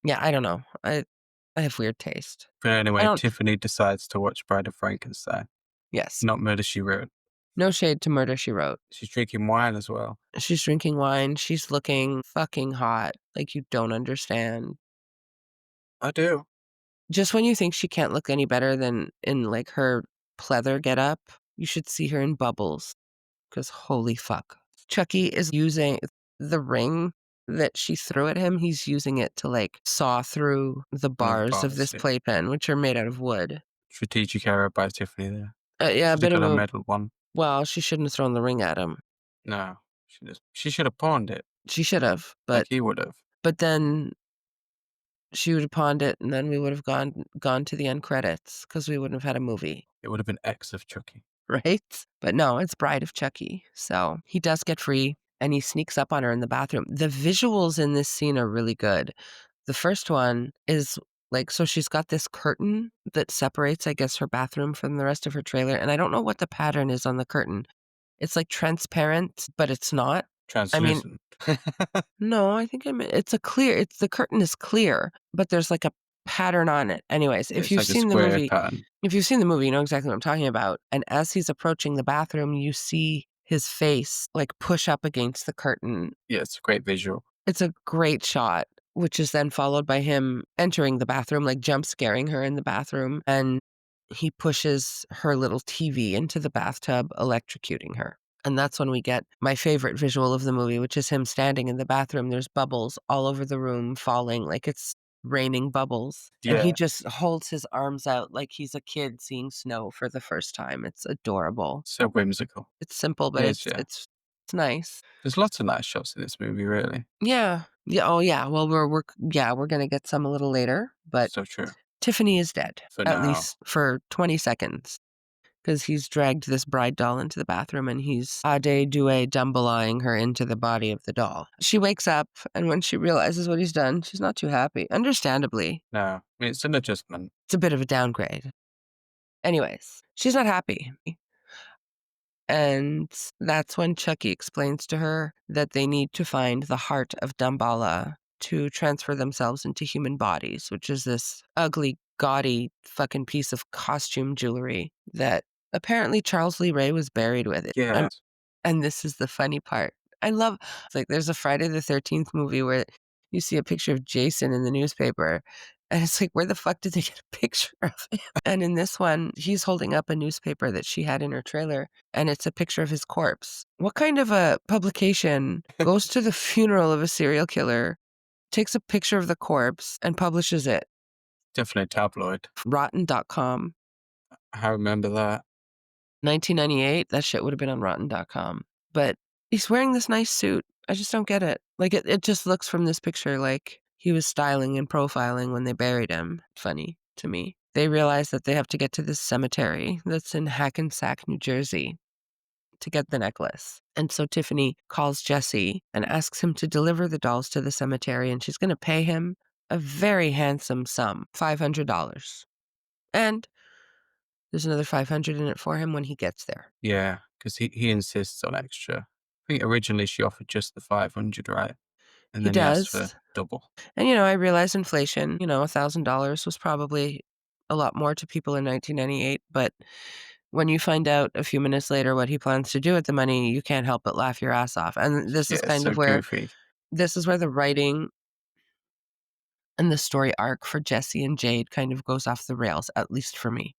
A: Yeah, I don't know. I have weird taste.
B: But
A: I
B: anyway,
A: don't
B: Tiffany decides to watch Bride of Frankenstein,
A: Yes.
B: not Murder, She Wrote.
A: No shade to Murder, She Wrote.
B: She's drinking wine as well.
A: She's drinking wine, she's looking fucking hot, like, you don't understand.
B: I do.
A: Just when you think she can't look any better than in, like, her pleather getup, you should see her in bubbles. 'Cause holy fuck. Chucky is using the ring that she threw at him, he's using it to, like, saw through the
B: One of the
A: bars of
B: bars,
A: this
B: yeah.
A: playpen, which are made out of wood.
B: Strategic error by Tiffany there.
A: Yeah, a
B: Should have
A: bit of
B: got a
A: a
B: medal one.
A: well, she shouldn't have thrown the ring at him.
B: No, she should have pawned it
A: She should have,
B: like he would have.
A: but then she would have pawned it, and then we would have gone to the end credits because we wouldn't have had a movie.
B: It would have been X of Chucky.
A: Right? But no, it's Bride of Chucky. So he does get free and he sneaks up on her in the bathroom. The visuals in this scene are really good. The first one is like, so she's got this curtain that separates, I guess, her bathroom from the rest of her trailer. And I don't know what the pattern is on the curtain. It's like transparent, but it's not. I mean,
B: Translucent.
A: no, I think it's the curtain is clear, but there's like a pattern on it. Anyways,
B: It's like a square pattern.
A: if you've seen the movie, you know exactly what I'm talking about. And as he's approaching the bathroom, you see his face like push up against the curtain.
B: Yeah, it's a great visual.
A: It's a great shot, which is then followed by him entering the bathroom, like jump scaring her in the bathroom. And he pushes her little TV into the bathtub, electrocuting her. And that's when we get my favorite visual of the movie, which is him standing in the bathroom. There's bubbles all over the room falling like it's raining bubbles. And he
B: Yeah,
A: just holds his arms out like he's a kid seeing snow for the first time. It's adorable.
B: so whimsical.
A: It's simple,
B: It
A: but
B: is, yeah.
A: it's nice.
B: There's lots of nice shots in this movie, really.
A: Yeah. Yeah. Oh yeah. Well, we're gonna get some a little later, but
B: So true.
A: Tiffany is dead,
B: For
A: at
B: now.
A: least for 20 seconds. Because he's dragged this bride doll into the bathroom and he's Ade Due Dumbleing her into the body of the doll. She wakes up, and when she realizes what he's done, she's not too happy. Understandably,
B: No, I mean, it's an adjustment.
A: it's a bit of a downgrade. Anyways, she's not happy. And that's when Chucky explains to her that they need to find the heart of Damballa to transfer themselves into human bodies, which is this ugly, gaudy fucking piece of costume jewelry that apparently Charles Lee Ray was buried with it.
B: Yeah.
A: And this is the funny part. It's like there's a Friday the 13th movie where you see a picture of Jason in the newspaper. And it's like, where the fuck did they get a picture of him? And in this one, he's holding up a newspaper that she had in her trailer, and it's a picture of his corpse. What kind of a publication goes to the funeral of a serial killer, takes a picture of the corpse, and publishes it?
B: Definitely tabloid.
A: Rotten.com.
B: I remember that.
A: 1998, that shit would have been on Rotten.com. But he's wearing this nice suit. I just don't get it. Like, it just looks from this picture like he was styling and profiling when they buried him. Funny to me. They realize that they have to get to this cemetery that's in Hackensack, New Jersey to get the necklace. And so Tiffany calls Jesse and asks him to deliver the dolls to the cemetery, and she's going to pay him a very handsome sum, $500. And there's another 500 in it for him when he gets there.
B: Yeah, because he insists on extra. I think originally she offered just the 500, right? And
A: He
B: then he asked for
A: does.
B: double.
A: And, I realize inflation, $1,000 was probably a lot more to people in 1998. But when you find out a few minutes later what he plans to do with the money, you can't help but laugh your ass off. And this
B: Yeah,
A: is
B: it's
A: kind
B: so
A: of where
B: goofy.
A: the writing and the story arc for Jesse and Jade kind of goes off the rails, at least for me.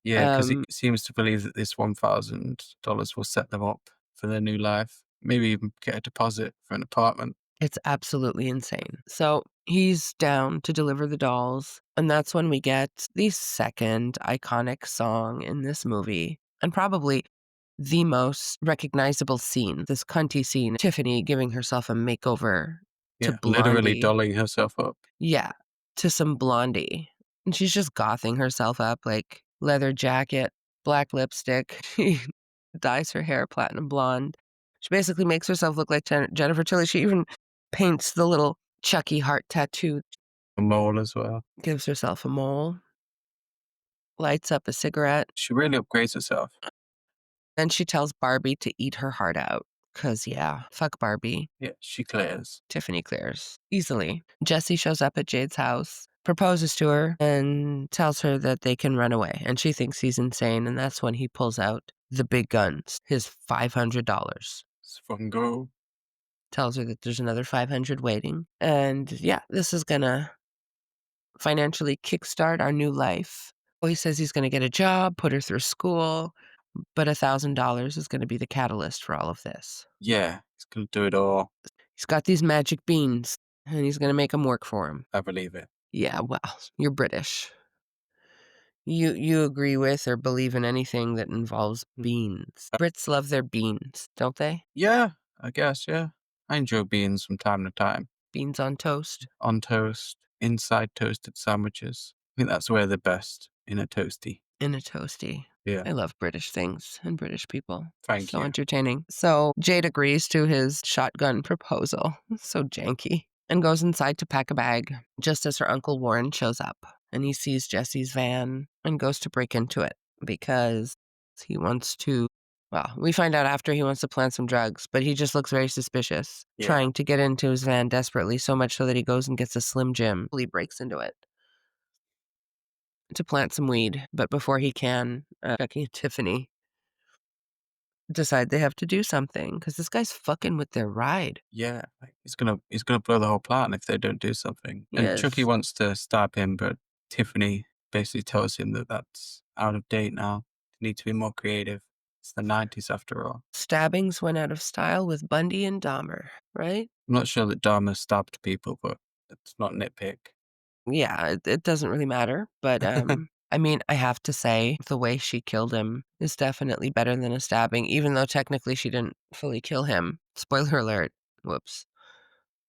B: Yeah, because he
A: Um,
B: seems to believe that this $1,000 will set them up for their new life. Maybe even get a deposit for an apartment.
A: It's absolutely insane. So he's down to deliver the dolls, and that's when we get the second iconic song in this movie, and probably the most recognizable scene, this cunty scene, Tiffany giving herself a makeover to
B: Yeah, literally
A: Blondie.
B: dolling herself up.
A: Yeah, to some Blondie. And she's just gothing herself up, like leather jacket, black lipstick. She dyes her hair platinum blonde. She basically makes herself look like Jennifer Tilly. She even paints the little Chucky heart tattoo,
B: A mole as well.
A: gives herself a mole, lights up a cigarette.
B: She really upgrades herself.
A: Then she tells Barbie to eat her heart out. 'Cause, yeah, fuck Barbie.
B: Yeah, she clears.
A: Tiffany clears easily. Jesse shows up at Jade's house, proposes to her, and tells her that they can run away. And she thinks he's insane. And that's when he pulls out the big guns, his $500.
B: It's fun go.
A: Tells her that there's another 500 waiting. And yeah, this is gonna financially kickstart our new life. Well, he says he's gonna get a job, put her through school, but $1,000 is gonna be the catalyst for all of this.
B: Yeah, he's gonna do it all.
A: He's got these magic beans, and he's gonna make them work for him.
B: I believe it.
A: Yeah, well, you're British. You agree with or believe in anything that involves beans. Brits love their beans, don't they?
B: Yeah, I guess, yeah. I enjoy beans from time to time.
A: Beans on toast,
B: On toast, inside toasted sandwiches. I think that's where they're best, in a toasty.
A: in a toasty.
B: Yeah,
A: I love British things and British people.
B: thank
A: So
B: you.
A: entertaining. So Jade agrees to his shotgun proposal. So janky. And goes inside to pack a bag just as her Uncle Warren shows up. And he sees Jesse's van and goes to break into it because he wants to. Well, we find out after he wants to plant some drugs, but he just looks very suspicious,
B: Yeah.
A: trying to get into his van desperately, so much so that he goes and gets a Slim Jim. He breaks into it to plant some weed, but before he can, Chucky and Tiffany decide they have to do something because this guy's fucking with their ride.
B: Yeah, like he's gonna blow the whole plant if they don't do something. And Chucky
A: Yes.
B: wants to stab him, but Tiffany basically tells him that that's out of date now. They need to be more creative. It's the 90s after all.
A: Stabbings went out of style with Bundy and Dahmer, right?
B: I'm not sure that Dharma stabbed people, but it's not nitpick.
A: Yeah, it doesn't really matter, but, I mean, I have to say the way she killed him is definitely better than a stabbing, even though technically she didn't fully kill him. Spoiler alert. Whoops.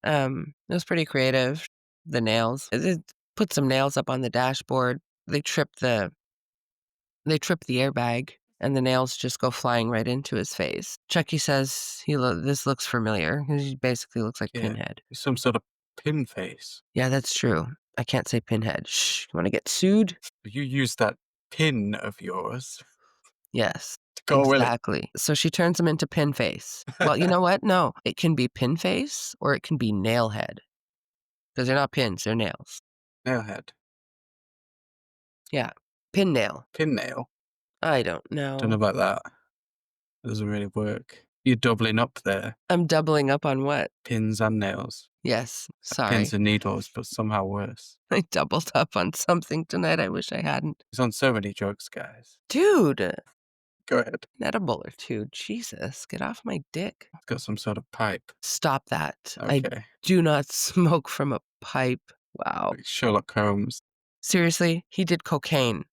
A: It was pretty creative. The nails. It put some nails up on the dashboard. They trip the airbag, and the nails just go flying right into his face. Chucky says this looks familiar because he basically looks like
B: Yeah,
A: Pinhead.
B: it's some sort of pin face.
A: Yeah, that's true. I can't say Pinhead. Shh. You want to get sued?
B: You use that pin of yours
A: Yes,
B: to go with it.
A: exactly. So she turns him into Pin Face. Well, you know what? No, it can be Pin Face or it can be Nail Head because they're not pins; they're nails.
B: Nailhead.
A: Yeah, pin nail.
B: Pin nail.
A: I don't
B: Don't know
A: know.
B: about that. Doesn't really work. You're doubling up there.
A: I'm doubling up on what?
B: Pins and nails.
A: Yes,
B: Like pins
A: sorry.
B: and needles, but somehow worse.
A: I doubled up on something tonight. I wish I hadn't.
B: He's on so many drugs, guys.
A: Dude, an
B: Go ahead.
A: edible or two. Jesus, get off my dick.
B: He's got some sort of pipe.
A: Stop that. I
B: Okay.
A: do not smoke from a pipe. Wow.
B: Like Sherlock Holmes.
A: Seriously, he did cocaine.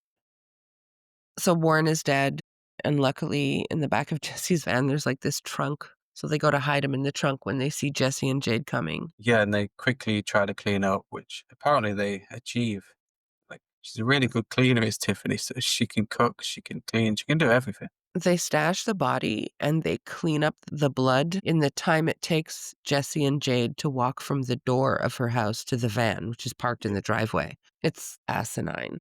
A: So Warren is dead, and luckily in the back of Jesse's van, there's like this trunk. So they go to hide him in the trunk when they see Jesse and Jade coming.
B: Yeah, and they quickly try to clean up, which apparently they achieve. Like, she's a really good cleaner, is Tiffany. So she can cook, she can clean, she can do everything.
A: They stash the body and they clean up the blood in the time it takes Jesse and Jade to walk from the door of her house to the van, which is parked in the driveway. It's asinine.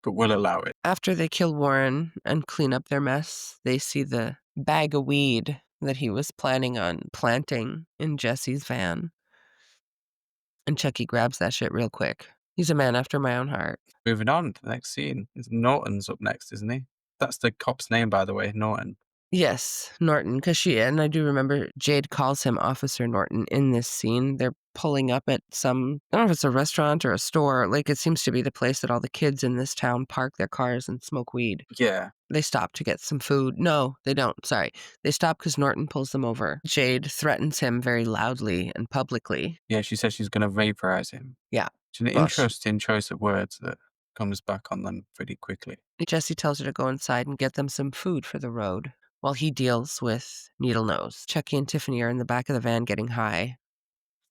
B: But we'll allow it.
A: After they kill Warren and clean up their mess, they see the bag of weed that he was planning on planting in Jesse's van. And Chucky grabs that shit real quick. He's a man after my own heart.
B: Moving on to the next scene. Norton's up next, isn't he? That's the cop's name, by the way, Norton.
A: Yes, Norton, because and I do remember Jade calls him Officer Norton in this scene. They're pulling up at some, I don't know if it's a restaurant or a store. Like, it seems to be the place that all the kids in this town park their cars and smoke weed.
B: Yeah.
A: They stop to get some food. No, they don't. Sorry. They stop because Norton pulls them over. Jade threatens him very loudly and publicly.
B: Yeah, she says she's going to vaporize him.
A: Yeah.
B: It's an interesting choice of words that comes back on them pretty quickly.
A: Jesse tells her to go inside and get them some food for the road while he deals with Needle Nose. Chucky and Tiffany are in the back of the van getting high.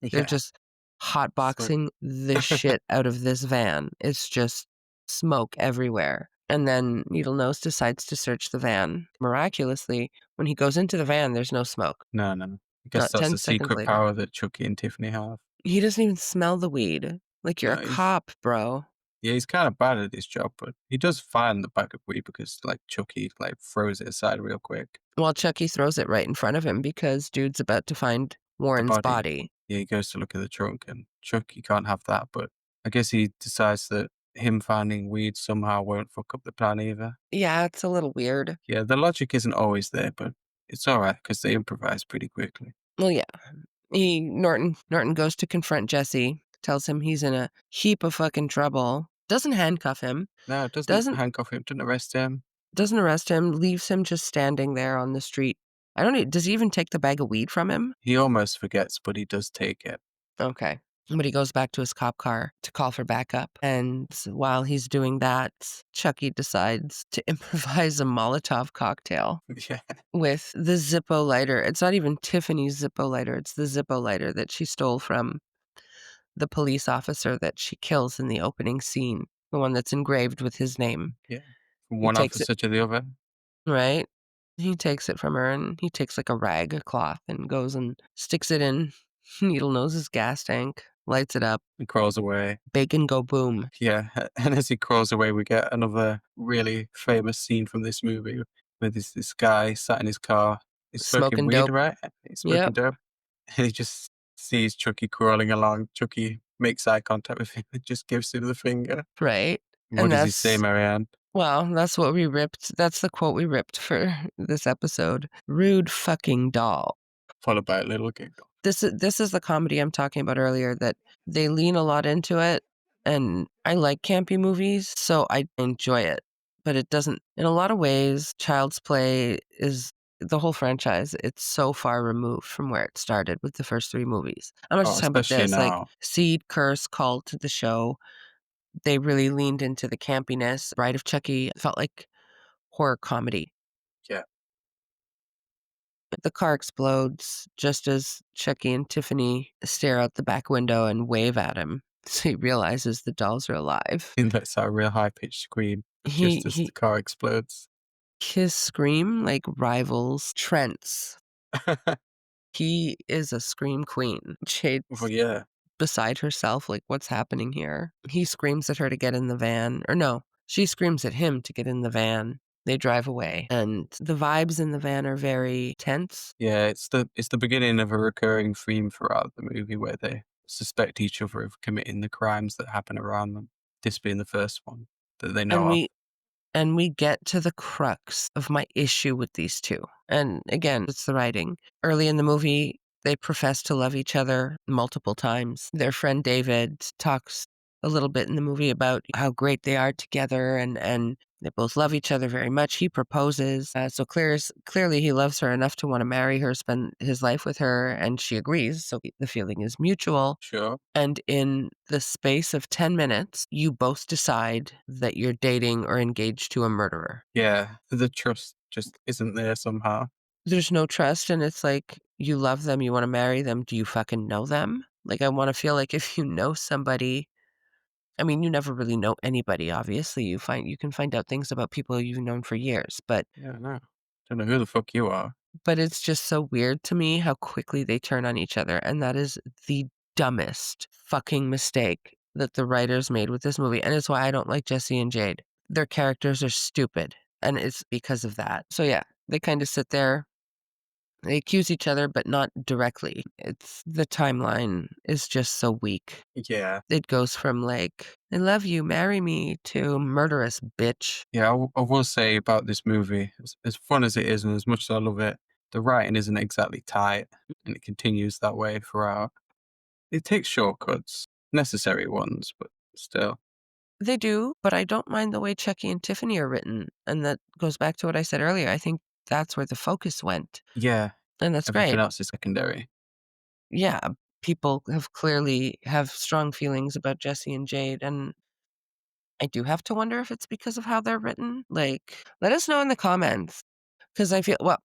A: They're just hotboxing the shit out of this van. It's just smoke everywhere. And then Needlenose decides to search the van. Miraculously, when he goes into the van, there's no smoke.
B: No, no, no. I guess
A: Not
B: that's
A: 10
B: the
A: seconds
B: secret
A: later.
B: power that Chucky and Tiffany have.
A: He doesn't even smell the weed. Like, you're a
B: No,
A: cop, bro.
B: yeah, he's kind of bad at his job, but he does find the bag of weed because, like, Chucky, like, throws it aside real quick.
A: While Chucky throws it right in front of him because dude's about to find
B: The
A: Warren's
B: body.
A: body.
B: Yeah, he goes to look at the trunk, and Chucky can't have that, but I guess he decides that him finding weed somehow won't fuck up the plan either.
A: Yeah, it's a little weird.
B: Yeah, the logic isn't always there, but it's alright because they improvise pretty quickly.
A: Well, yeah. Norton goes to confront Jesse, tells him he's in a heap of fucking trouble, doesn't handcuff him,
B: No, it doesn't
A: doesn't
B: handcuff him, doesn't arrest him.
A: doesn't arrest him, leaves him just standing there on the street. I don't e Does he even take the bag of weed from him?
B: He almost forgets, but he does take it.
A: Okay. But he goes back to his cop car to call for backup, and while he's doing that, Chucky decides to improvise a Molotov cocktail
B: Yeah,
A: with the Zippo lighter. It's not even Tiffany's Zippo lighter, it's the Zippo lighter that she stole from the police officer that she kills in the opening scene, the one that's engraved with his name.
B: yeah. From
A: He
B: one
A: takes it
B: officer to the other.
A: right? He takes it from her, and he takes, like, a rag, a cloth, and goes and sticks it in Needlenose's gas tank, lights it up,
B: He crawls away.
A: bacon go boom,
B: Yeah, and as he crawls away, we get another really famous scene from this movie where there's this guy sat in his car. He's smoking
A: smoking
B: weed,
A: dope.
B: right? He's smoking
A: Yep,
B: dope. And he just sees Chucky crawling along. Chucky makes eye contact with him and just gives him the finger.
A: right?
B: What
A: And
B: does he say, Marianne?
A: that's what we ripped. That's the quote we ripped for this episode. "Rude fucking doll."
B: Followed by a little giggle.
A: This is the comedy I'm talking about earlier, that they lean a lot into it, and I like campy movies, so I enjoy it, but it doesn't in a lot of ways, Child's Play is the whole franchise, it's so far removed from where it started with the first 3 movies. I'm not
B: Oh,
A: just talking about
B: especially
A: this, like,
B: now.
A: Seed, Curse, Cult, the show, they really leaned into the campiness. Bride of Chucky felt like horror comedy.
B: Yeah.
A: The car explodes just as Chucky and Tiffany stare out the back window and wave at him. So he realizes the dolls are alive.
B: He lets out a real high pitched scream
A: He
B: just as
A: he
B: the car explodes.
A: his scream like rivals Trent's. He is a scream queen.
B: Well,
A: Jade's
B: yeah.
A: beside herself, like, what's happening here? He screams at her to get in the van. Or no, she screams at him to get in the van. They drive away. And the vibes in the van are very tense.
B: Yeah, it's the beginning of a recurring theme throughout the movie where they suspect each other of committing the crimes that happen around them. This being the first one that they
A: And
B: know of.
A: we get to the crux of my issue with these 2. And again, it's the writing. Early in the movie, they profess to love each other multiple times. Their friend David talks a little bit in the movie about how great they are together, and they both love each other very much. He proposes. So clearly he loves her enough to want to marry her, spend his life with her, and she agrees. So the feeling is mutual.
B: Sure.
A: And in the space of 10 minutes, you both decide that you're dating or engaged to a murderer.
B: Yeah, the trust just isn't there somehow.
A: There's no trust, and it's like, you love them, you wanna marry them, do you fucking know them? Like, I wanna feel like if you know somebody, I mean, you never really know anybody, obviously, you can find out things about people you've known for years,
B: Yeah, no. Don't know who the fuck you are.
A: but it's just so weird to me how quickly they turn on each other, and that is the dumbest fucking mistake that the writers made with this movie, and it's why I don't like Jesse and Jade. Their characters are stupid, and it's because of that. So, yeah, they kinda sit there, they accuse each other, but not directly. It's the timeline is just so weak.
B: Yeah.
A: It goes from, like, "I love you, marry me," to "murderous bitch."
B: Yeah, I will say about this movie, as fun as it is and as much as I love it, the writing isn't exactly tight and it continues that way throughout. It takes shortcuts, necessary ones, but still.
A: They do, but I don't mind the way Chucky and Tiffany are written, and that goes back to what I said earlier. I think that's where the focus went,
B: Yeah,
A: and that's
B: everything
A: great.
B: else is secondary.
A: Yeah, people have clearly have strong feelings about Jesse and Jade, and I do have to wonder if it's because of how they're written. Like, let us know in the comments, because I feel well,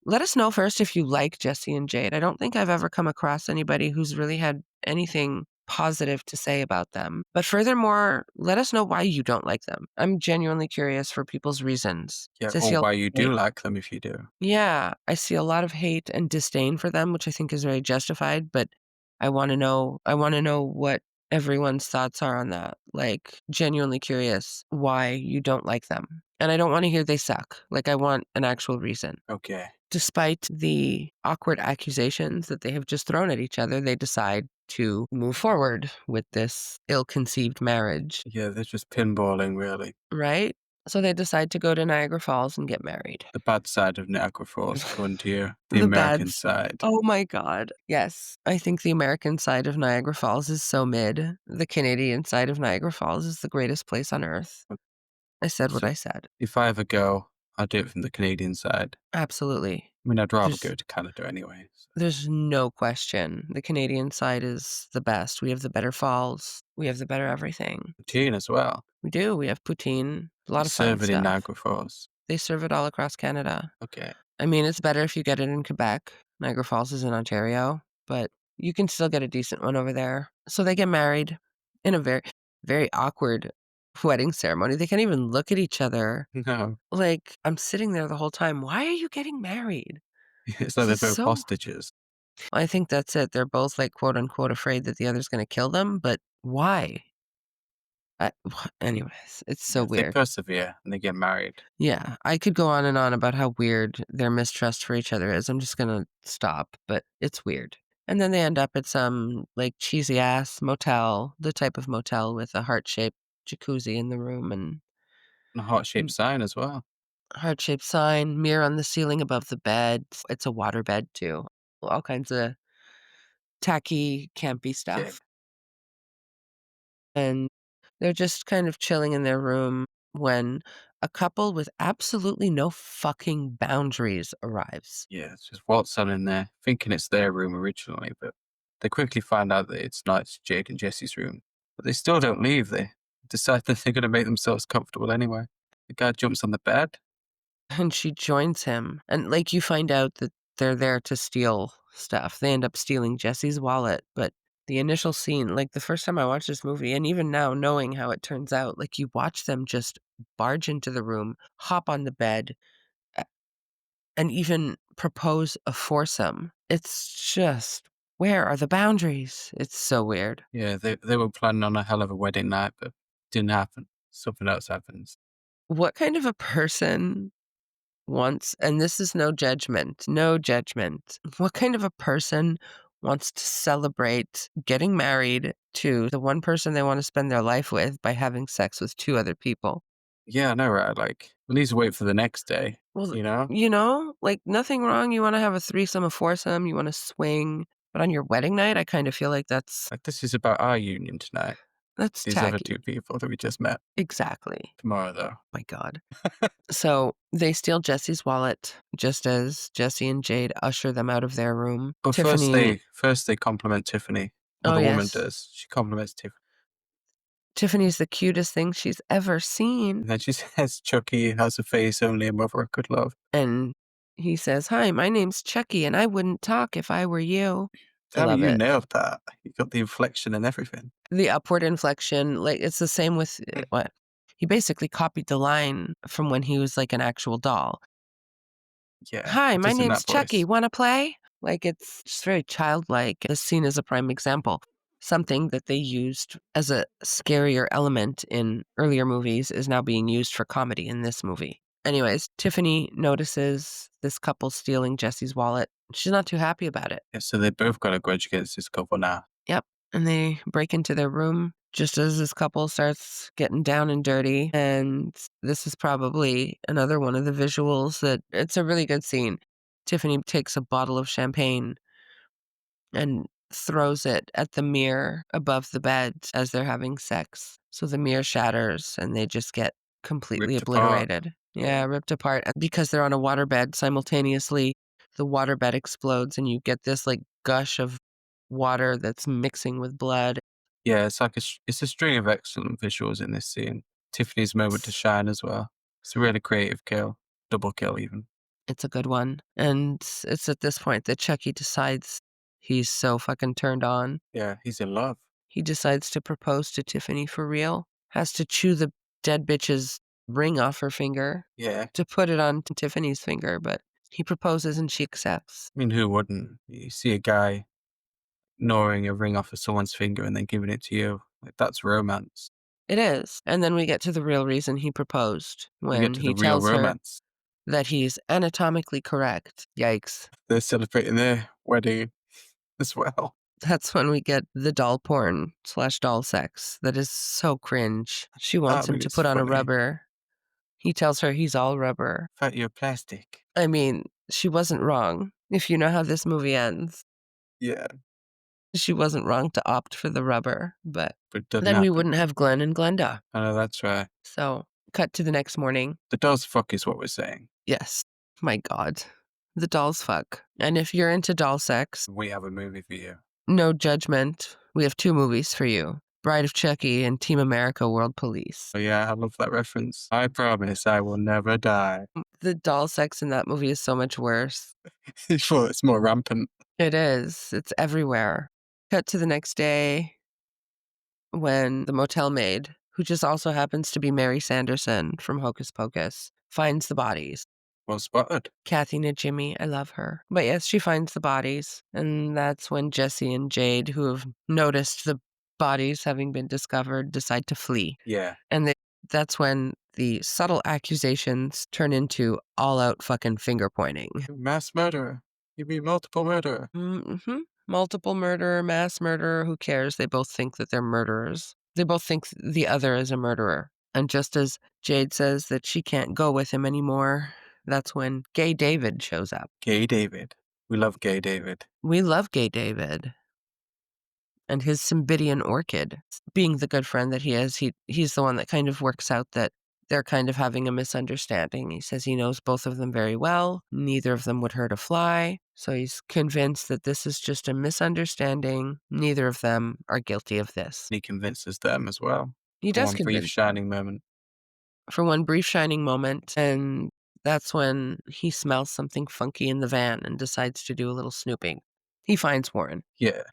A: let us know first if you like Jesse and Jade. I don't think I've ever come across anybody who's really had anything positive to say about them. But furthermore, let us know why you don't like them. I'm genuinely curious for people's reasons.
B: Yeah,
A: I see
B: or
A: a lot
B: why
A: of
B: you do
A: hate.
B: like them if you do.
A: Yeah, I see a lot of hate and disdain for them, which I think is very justified, but I wanna know what everyone's thoughts are on that. Like, genuinely curious why you don't like them. And I don't wanna hear they suck. Like, I want an actual reason.
B: Okay.
A: Despite the awkward accusations that they have just thrown at each other, they decide to move forward with this ill-conceived marriage,
B: Yeah, they're just pinballing, really.
A: right? So they decide to go to Niagara Falls and get married.
B: The bad side of Niagara Falls, according to you, the
A: The
B: American
A: bads.
B: side.
A: Oh my god. Yes. I think the American side of Niagara Falls is so mid. The Canadian side of Niagara Falls is the greatest place on earth. I said what
B: So
A: I said.
B: if I ever go, I'll do it from the Canadian side.
A: Absolutely.
B: I mean, I'd rather go
A: There's
B: to Canada anyway. So.
A: there's no question. The Canadian side is the best. We have the better falls. We have the better everything.
B: Poutine as well.
A: We do. We have poutine. A
B: They
A: lot of fine
B: serve it in
A: stuff.
B: Niagara Falls.
A: They serve it all across Canada.
B: Okay.
A: I mean, it's better if you get it in Quebec. Niagara Falls is in Ontario, but you can still get a decent one over there. So they get married in a very, very awkward wedding ceremony. They can't even look at each other.
B: No.
A: Like, I'm sitting there the whole time. Why are you getting married?
B: It's like
A: This
B: they're
A: is
B: both
A: so.
B: hostages.
A: I think that's it. They're both like quote unquote afraid that the other's going to kill them, but why? Anyways, it's so
B: Yeah, they
A: weird.
B: persevere and they get married.
A: Yeah, I could go on and on about how weird their mistrust for each other is. I'm just gonna stop, but it's weird. And then they end up at some like cheesy ass motel, the type of motel with a heart-shaped jacuzzi in the room and
B: And a heart-shaped
A: mm,
B: sign as well.
A: heart-shaped sign, mirror on the ceiling above the bed. It's a water bed too. All kinds of tacky, campy
B: Okay.
A: stuff. And they're just kind of chilling in their room when a couple with absolutely no fucking boundaries arrives.
B: Yeah, it's just waltz on in there, thinking it's their room originally, but they quickly find out that it's not. It's Jake and Jesse's room. But they still don't leave. They decide that they're going to make themselves comfortable anyway. The guy jumps on the bed.
A: And she joins him. And like you find out that they're there to steal stuff. They end up stealing Jesse's wallet. But the initial scene, like the first time I watched this movie, and even now knowing how it turns out, like you watch them just barge into the room, hop on the bed, a- and even propose a foursome. It's just, where are the boundaries? It's so weird.
B: Yeah, they were planning on a hell of a wedding night, but didn't happen. Something else happens.
A: What kind of a person wants, and this is no judgment, no judgment. What kind of a person wants to celebrate getting married to the one person they want to spend their life with by having sex with two other people?
B: Yeah, I know, right? Like, at least wait for the next day,
A: Well,
B: you know?
A: like nothing wrong. You want to have a threesome, a foursome, you want to swing, but on your wedding night, I kind of feel like
B: Like, this is about our union tonight.
A: that's
B: These other two
A: tacky.
B: people that we just met
A: Exactly.
B: tomorrow, though.
A: My God. So they steal Jesse's wallet just as Jesse and Jade usher them out of their room.
B: But
A: Tiffany,
B: first they compliment Tiffany. Well,
A: oh
B: the woman
A: yes,
B: does. She compliments Tiffany.
A: Tiffany's the cutest thing she's ever seen.
B: And then she says, Chucky has a face only a mother could love.
A: And he says, "Hi, my name's Chucky, and I wouldn't talk if I were you." I
B: Damn it,
A: love
B: you
A: it.
B: nailed that. You got the inflection and everything.
A: The upward inflection, like, it's the same with
B: Mm.
A: what? He basically copied the line from when he was, like, an actual doll.
B: Yeah,
A: "Hi, my
B: just in
A: name's
B: that
A: Chucky,
B: voice.
A: wanna play?" Like, it's just very childlike. This scene is a prime example. Something that they used as a scarier element in earlier movies is now being used for comedy in this movie. Anyways, Tiffany notices this couple stealing Jesse's wallet. She's not too happy about it.
B: Yeah, so they both got a grudge against this couple now.
A: Yep. And they break into their room just as this couple starts getting down and dirty. And this is probably another one of the visuals that it's a really good scene. Tiffany takes a bottle of champagne and throws it at the mirror above the bed as they're having sex. So the mirror shatters and they just get completely
B: Ripped apart.
A: obliterated. Yeah,
B: Oh.
A: ripped apart. And because they're on a waterbed simultaneously, the waterbed explodes and you get this like gush of water that's mixing with blood.
B: Yeah, it's like it's a string of excellent visuals in this scene. Tiffany's moment to
A: It's,
B: shine as well. It's a really creative kill. Double kill even.
A: it's a good one. And it's at this point that Chucky decides he's so fucking turned on.
B: Yeah, he's in love.
A: he decides to propose to Tiffany for real. Has to chew the dead bitch's ring off her finger
B: Yeah.
A: to put it on Tiffany's finger, but he proposes and she accepts.
B: I mean, who wouldn't? You see a guy gnawing a ring off of someone's finger and then giving it to you. Like, that's romance.
A: It is. And then we get to the real reason he proposed
B: We get
A: when
B: to the
A: he
B: real
A: tells her
B: romance.
A: that he's anatomically correct. Yikes.
B: They're celebrating their wedding as well.
A: That's when we get the doll porn slash doll sex that is so cringe. She
B: I
A: wants him
B: mean,
A: to
B: it's
A: put on a
B: funny.
A: rubber. He tells her he's all rubber.
B: Thought you were plastic.
A: I mean, she wasn't wrong. If you know how this movie ends,
B: Yeah,
A: she wasn't wrong to opt for the rubber, but
B: but it doesn't
A: then we
B: happen.
A: wouldn't have Glenn and Glenda.
B: I know that's right.
A: So, cut to the next morning.
B: The does fuck is what we're saying.
A: Yes. My God. The dolls fuck. And if you're into doll sex,
B: We have a movie for you.
A: no judgment. We have 2 movies for you. Bride of Chucky and Team America World Police.
B: Oh yeah, I love that reference. I promise I will never die.
A: The doll sex in that movie is so much worse.
B: Well, it's more rampant.
A: It is. It's everywhere. Cut to the next day when the motel maid, who just also happens to be Mary Sanderson from Hocus Pocus, finds the bodies.
B: Well spotted.
A: Kathy Najimy, I love her. But yes, she finds the bodies. And that's when Jesse and Jade, who have noticed the bodies having been discovered, decide to flee.
B: Yeah.
A: And that's when the subtle accusations turn into all out fucking finger pointing.
B: Mass murderer. You mean multiple murderer.
A: Mm-hmm. Multiple murderer, mass murderer, who cares? They both think that they're murderers. They both think the other is a murderer. And just as Jade says that she can't go with him anymore, that's when Gay David shows up.
B: Gay David. We love Gay David.
A: We love Gay David and his Cymbidian orchid. Being the good friend that he is, he's the one that kind of works out that they're kind of having a misunderstanding. He says he knows both of them very well. Neither of them would hurt a fly. So he's convinced that this is just a misunderstanding. Neither of them are guilty of this.
B: He convinces them as well.
A: He
B: For
A: does
B: one brief
A: convince
B: shining moment.
A: for one brief shining moment, and that's when he smells something funky in the van and decides to do a little snooping. He finds Warren,
B: Yeah.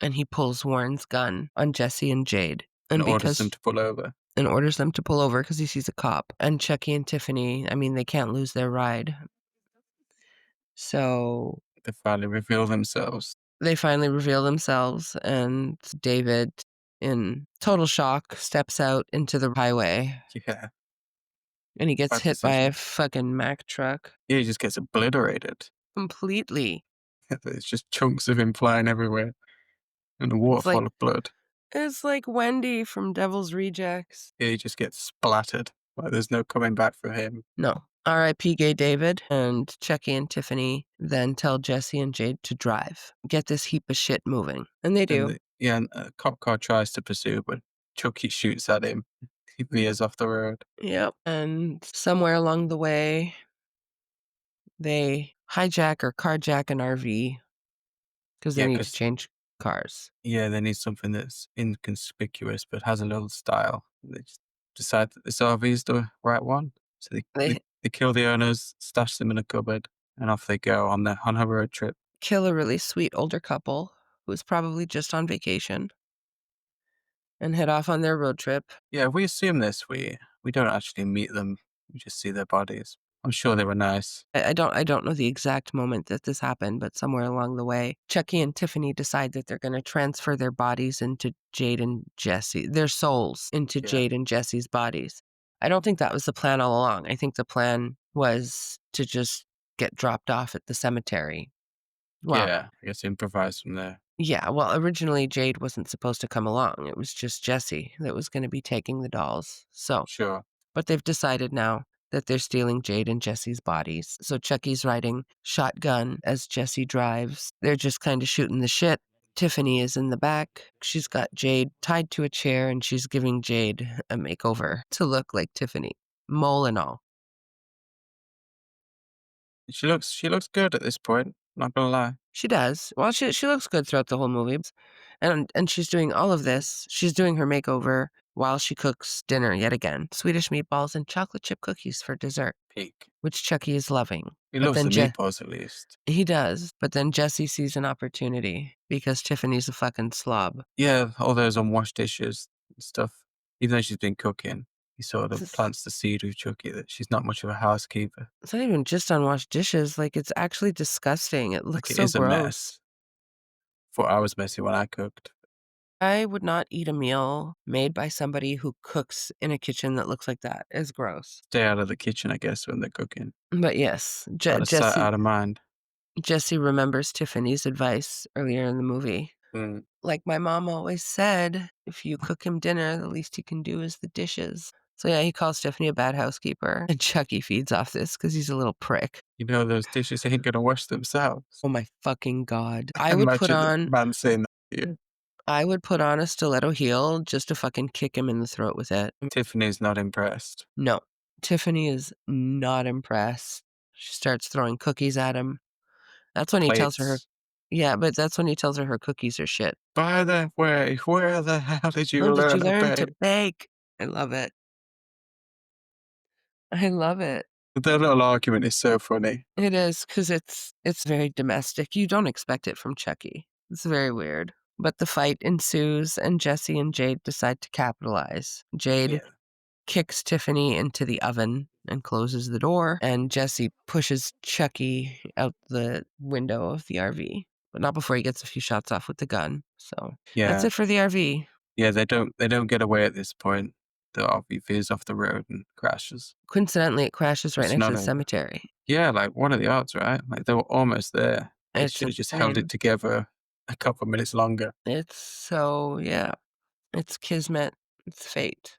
A: and he pulls Warren's gun on Jesse and Jade.
B: And
A: And
B: orders them
A: because
B: to pull over.
A: and orders them to pull over because he sees a cop. And Chucky and Tiffany, I mean, they can't lose their ride. So
B: They finally reveal themselves.
A: they finally reveal themselves, and David, in total shock, steps out into the highway,
B: Yeah.
A: and he gets
B: Bad
A: hit by a
B: decision.
A: fucking Mack truck
B: Yeah, he just gets obliterated.
A: completely.
B: There's just chunks of him flying everywhere. And a
A: It's like
B: waterfall of blood.
A: it's like Wendy from Devil's Rejects.
B: Yeah, he just gets splattered. Like there's no coming back from him.
A: No. R.I.P. Gay David. And Chucky and Tiffany then tell Jesse and Jade to drive. Get this heap of shit moving. And they do.
B: And a cop car tries to pursue, but Chucky shoots at him. He veers off the road.
A: Yep. And somewhere along the way, they hijack or carjack an RV because they
B: Yeah,
A: need to
B: because
A: change cars.
B: they need something that's inconspicuous but has a little style. They just decide that this RV is the right one. So
A: They
B: they kill the owners, stash them in a cupboard, and off they go on a road trip.
A: kill a really sweet older couple who's probably just on vacation and head off on their road trip.
B: Yeah, if we assume this, we don't actually meet them. We just see their bodies. I'm sure they were nice.
A: I don't know the exact moment that this happened, but somewhere along the way, Chucky and Tiffany decide that they're going to transfer their bodies into Jade and Jesse, their souls into
B: Yeah.
A: Jade and Jesse's bodies. I don't think that was the plan all along. I think the plan was to just get dropped off at the cemetery. Well,
B: Yeah, I guess improvise from there.
A: yeah, well, originally Jade wasn't supposed to come along. It was just Jesse that was going to be taking the dolls. So,
B: Sure.
A: but they've decided now that they're stealing Jade and Jesse's bodies. So Chucky's riding shotgun as Jesse drives. They're just kind of shooting the shit. Tiffany is in the back. She's got Jade tied to a chair and she's giving Jade a makeover to look like Tiffany, mole and all.
B: She looks good at this point, not gonna lie.
A: She does. Well, she looks good throughout the whole movie. And she's doing all of this. She's doing her makeover while she cooks dinner yet again. Swedish meatballs and chocolate chip cookies for dessert,
B: Peak.
A: which Chucky is loving.
B: He
A: But
B: loves
A: then
B: the meatballs at least.
A: he does, but then Jesse sees an opportunity because Tiffany's a fucking slob.
B: Yeah, all those unwashed dishes and stuff. Even though she's been cooking, he sort of
A: It's
B: plants the seed with Chucky that she's not much of a housekeeper.
A: it's not even just unwashed dishes, like, it's actually disgusting. It
B: Like,
A: looks
B: it
A: so
B: is a
A: gross.
B: mess. Thought I was messy when I cooked.
A: I would not eat a meal made by somebody who cooks in a kitchen that looks like that. It's gross.
B: Stay out of the kitchen, I guess, when they're cooking.
A: But yes,
B: Out of sight, out of mind.
A: Jesse remembers Tiffany's advice earlier in the movie.
B: Mm.
A: Like my mom always said, if you cook him dinner, the least he can do is the dishes. So yeah, he calls Tiffany a bad housekeeper, and Chucky feeds off this because he's a little prick.
B: You know those dishes ain't gonna wash themselves.
A: Oh my fucking god.
B: Imagine the man saying that to you.
A: I would put on a stiletto heel just to fucking kick him in the throat with it.
B: Tiffany's not impressed.
A: No. Tiffany is not impressed. She starts throwing cookies at him. That's when he tells her
B: Plates.
A: yeah, but that's when he tells her her cookies are shit.
B: By the way, where the hell did you
A: "When did you
B: learn to
A: learn to
B: bake?
A: bake?" I love it. I love it.
B: Their little argument is so funny.
A: It is because it's very domestic. You don't expect it from Chucky. It's very weird. But the fight ensues, and Jesse and Jade decide to capitalize. Jade
B: Yeah.
A: kicks Tiffany into the oven and closes the door, and Jesse pushes Chucky out the window of the RV, but not before he gets a few shots off with the gun. So that's
B: Yeah.
A: it for the RV.
B: Yeah, they don't get away at this point. The RV veers off the road and crashes.
A: Coincidentally, it crashes right
B: It's
A: next to
B: not
A: the
B: over.
A: cemetery.
B: Yeah, like, what are the odds, right? Like, they were almost there. They
A: It's
B: should have just held it
A: insane.
B: together a couple of minutes longer.
A: It's so, yeah, it's kismet. It's fate.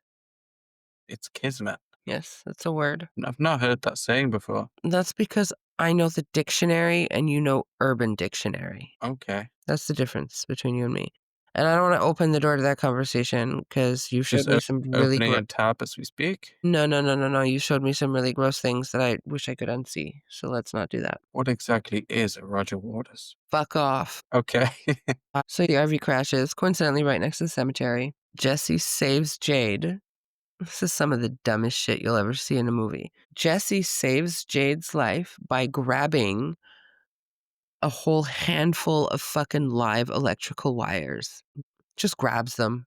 B: It's kismet.
A: Yes, that's a word.
B: I've not heard that saying before.
A: That's because I know the dictionary and you know Urban Dictionary.
B: Okay.
A: That's the difference between you and me. And I don't want to open the door to that conversation because you showed
B: Just
A: me some really
B: opening a tab as we speak.
A: no, no, no, no, no. You showed me some really gross things that I wish I could unsee. So let's not do that.
B: What exactly is a Roger Waters?
A: Fuck off.
B: Okay.
A: So the RV crashes, coincidentally, right next to the cemetery. Jesse saves Jade. This is some of the dumbest shit you'll ever see in a movie. Jesse saves Jade's life by grabbing a whole handful of fucking live electrical wires. Just grabs them,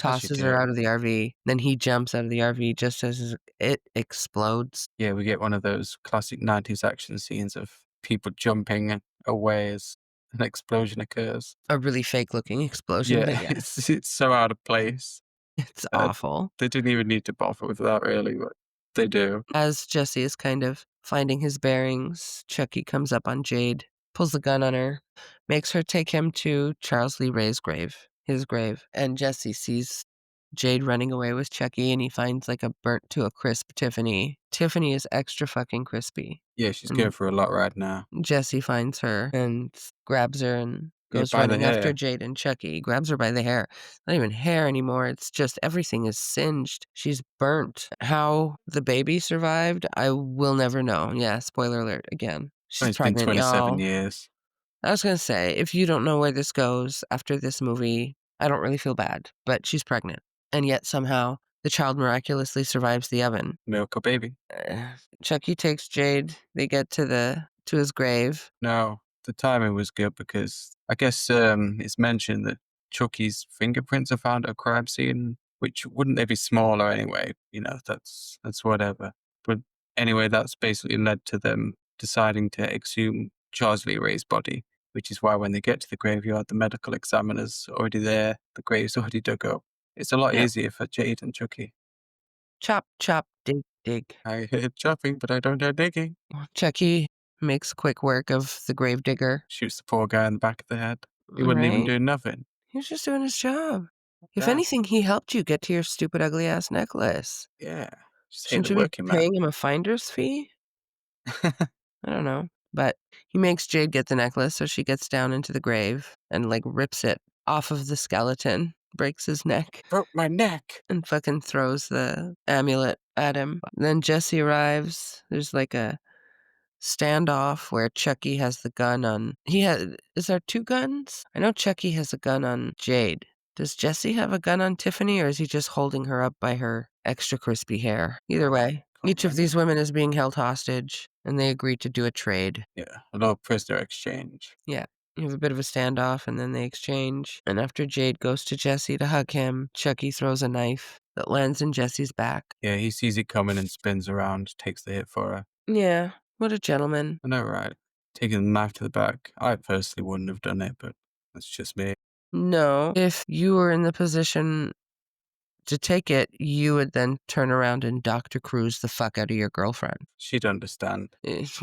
B: As you
A: tosses her
B: do.
A: out of the RV. Then he jumps out of the RV just as it explodes.
B: Yeah, we get one of those classic 90s action scenes of people jumping away as an explosion occurs.
A: A really fake looking explosion,
B: Yeah,
A: but yeah,
B: it's so out of place.
A: it's
B: Uh,
A: awful.
B: they didn't even need to bother with that, really, but they do.
A: As Jesse is kind of finding his bearings, Chucky comes up on Jade, pulls the gun on her, makes her take him to Charles Lee Ray's grave, his grave. And Jesse sees Jade running away with Chucky and he finds like a burnt to a crisp Tiffany. Tiffany is extra fucking crispy.
B: Yeah, she's going
A: And
B: through a lot right now.
A: Jesse finds her and grabs her and
B: Yeah,
A: goes
B: by the
A: running after
B: hair.
A: Jade and Chucky. He grabs her by the hair. Not even hair anymore. It's just everything is singed. She's burnt. How the baby survived, I will never know. Yeah, spoiler alert again.
B: Oh,
A: She's
B: it's been
A: pregnant,
B: 27
A: y'all.
B: years.
A: I was gonna say, if you don't know where this goes after this movie, I don't really feel bad. But she's pregnant. And yet somehow the child miraculously survives the oven.
B: Miracle baby.
A: Chucky takes Jade. They get to his grave.
B: No, the timing was good because I guess it's mentioned that Chucky's fingerprints are found at a crime scene, which wouldn't they be smaller anyway? You know, that's whatever. But anyway, that's basically led to them deciding to exhume Charles Lee Ray's body, which is why when they get to the graveyard, the medical examiner's already there, the grave's already dug up. It's a lot
A: Yep.
B: easier for Jade and Chucky.
A: Chop, chop, dig, dig.
B: I hear chopping, but I don't hear digging.
A: Chucky makes quick work of the gravedigger.
B: Shoots the poor guy in the back of the head. He wasn't even
A: Right?
B: doing nothing.
A: He was just doing his job. If
B: Damn.
A: anything, he helped you get to your stupid, ugly ass necklace.
B: Yeah. Just hate
A: Shouldn't
B: the
A: you be
B: working man.
A: paying him a finder's fee? I don't know. But he makes Jade get the necklace, so she gets down into the grave and, like, rips it off of the skeleton, breaks his neck,
B: Broke my neck.
A: and fucking throws the amulet at him. Then Jesse arrives. There's, like, a standoff where Chucky has the gun on is there 2 guns? I know Chucky has a gun on Jade. Does Jesse have a gun on Tiffany, or is he just holding her up by her extra crispy hair? Either way,
B: Can't
A: each of
B: remember.
A: these women is being held hostage, and they agree to do a trade.
B: Yeah, a little prisoner exchange.
A: Yeah. You have a bit of a standoff, and then they exchange. And after Jade goes to Jesse to hug him, Chucky throws a knife that lands in Jesse's back.
B: Yeah, he sees it coming and spins around, takes the hit for her.
A: Yeah, what a gentleman.
B: I know, right? Taking the knife to the back. I personally wouldn't have done it, but that's just me.
A: No, if you were in the position to take it, you would then turn around and Dr. Cruz the fuck out of your girlfriend.
B: She'd understand.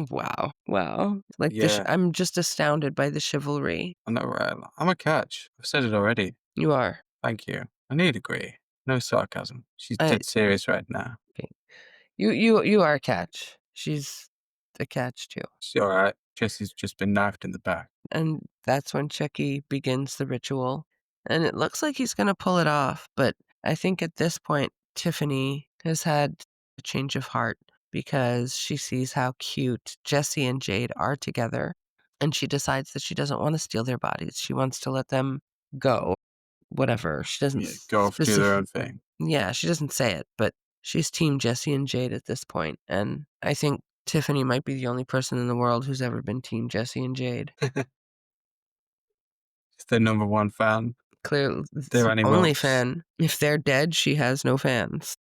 A: Wow. Wow. Like this,
B: Yeah,
A: I'm just astounded by the chivalry.
B: I know, right? I'm a catch. I've said it already.
A: You are.
B: Thank you. I need agree. No sarcasm. She's
A: I
B: dead serious right now.
A: okay. You are a catch. She's a catch too.
B: She's alright. Jesse's just been knifed in the back.
A: And that's when Chucky begins the ritual. And it looks like he's going to pull it off. But I think at this point, Tiffany has had a change of heart because she sees how cute Jesse and Jade are together. And she decides that she doesn't want to steal their bodies. She wants to let them go, whatever. She doesn't
B: Yeah, go off, do their
A: specific.
B: own thing.
A: Yeah, she doesn't say it, but she's team Jesse and Jade at this point. And I think Tiffany might be the only person in the world who's ever been team Jesse and Jade.
B: She's their number one fan.
A: Clearly, it's
B: Their
A: the only
B: animals.
A: fan. If they're dead, she has no fans.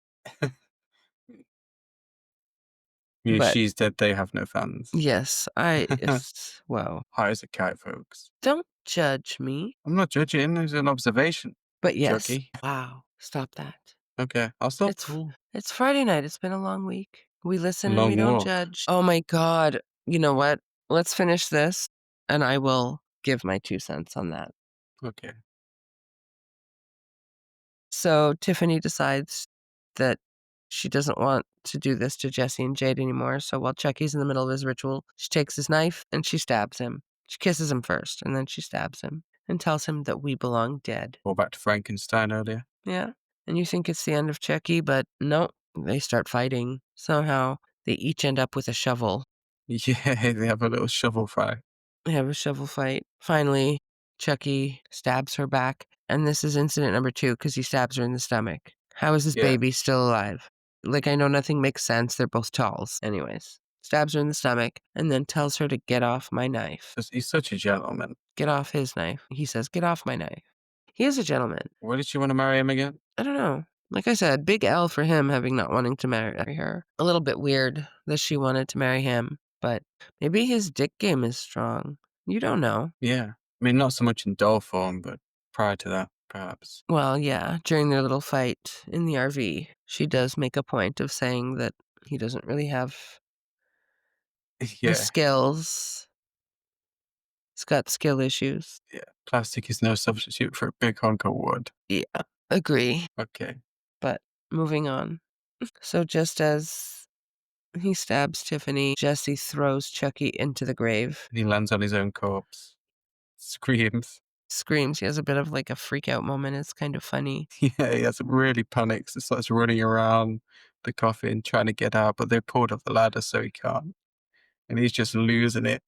B: Yeah,
A: But
B: she's dead, they have no fans.
A: yes, it's well,
B: High as a kite, folks.
A: don't judge me.
B: I'm not judging, it's an observation.
A: But yes,
B: Chucky.
A: wow, stop that.
B: Okay, I'll stop.
A: It's it's Friday night. It's been a long week. We
B: A
A: listen and we
B: long
A: don't
B: walk.
A: judge. Oh my god. You know what? Let's finish this and I will give my 2 cents on that.
B: Okay.
A: So Tiffany decides that she doesn't want to do this to Jesse and Jade anymore. So while Chucky's in the middle of his ritual, she takes his knife and she stabs him. She kisses him first and then she stabs him and tells him that we belong dead.
B: Or back to Frankenstein earlier.
A: Yeah. And you think it's the end of Chucky, but no, they start fighting. Somehow they each end up with a shovel.
B: Yeah, they have a little shovel fight.
A: They have a shovel fight. Finally, Chucky stabs her back. And this is incident number 2 because he stabs her in the stomach. How is this
B: Yeah.
A: baby still alive? Like, I know nothing makes sense. They're both talls. Anyways, stabs her in the stomach and then tells her to get off my knife.
B: He's such a gentleman.
A: Get off his knife. He says, get off my knife. He is a gentleman.
B: Why did she want to marry him again?
A: I don't know. Like I said, big L for him having not wanting to marry her. A little bit weird that she wanted to marry him, but maybe his dick game is strong. You don't know.
B: Yeah. I mean, not so much in doll form, but prior to that, perhaps.
A: Well, yeah, during their little fight in the RV, she does make a point of saying that he doesn't really have the
B: Yeah.
A: skills. He's got skill issues.
B: Yeah. Plastic is no substitute for a big hunk of wood.
A: Yeah, agree.
B: Okay.
A: But moving on. So just as he stabs Tiffany, Jesse throws Chucky into the grave.
B: And he lands on his own corpse. Screams.
A: Screams. He has a bit of like a freak out moment. It's kind of funny.
B: Yeah, he has really panics and starts running around the coffin trying to get out, but they pulled up the ladder so he can't. And he's just losing it,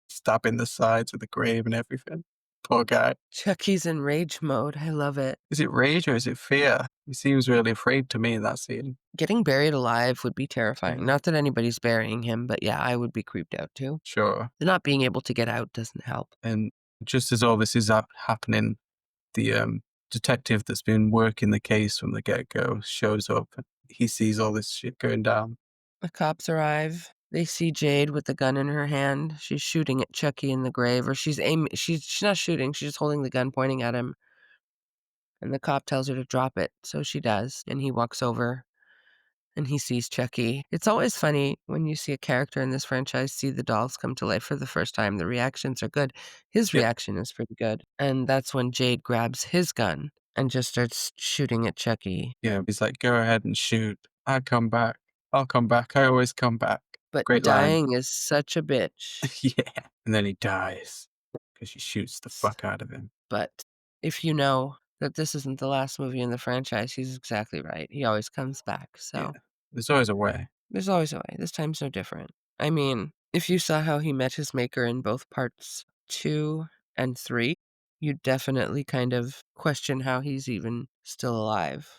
B: stabbing the sides of the grave and everything. Poor guy.
A: Chucky's in rage mode. I love it.
B: Is it rage or is it fear? He seems really afraid to me in that scene.
A: Getting buried alive would be terrifying.
B: Yeah.
A: Not that anybody's burying him, but yeah, I would be creeped out too.
B: Sure.
A: Not being able to get out doesn't help.
B: And just as all this is happening, the detective that's been working the case from the get-go shows up. He sees all this shit going down.
A: The cops arrive. They see Jade with the gun in her hand. She's shooting at Chucky in the grave, or she's aiming. She's not shooting. She's just holding the gun, pointing at him. And the cop tells her to drop it, so she does. And he walks over, and he sees Chucky. It's always funny when you see a character in this franchise see the dolls come to life for the first time. The reactions are good. His
B: Yeah.
A: reaction is pretty good. And that's when Jade grabs his gun and just starts shooting at Chucky.
B: Yeah, he's like, go ahead and shoot. I'll come back. I'll come back. I always come back.
A: But
B: Great line.
A: dying is such a bitch.
B: Yeah. And then he dies because she shoots the fuck out of him.
A: But if you know that this isn't the last movie in the franchise, he's exactly right. He always comes back. So
B: Yeah. There's always a way.
A: there's always a way. This time's no different. I mean, if you saw how he met his maker in both parts 2 and 3, you definitely kind of question how he's even still alive.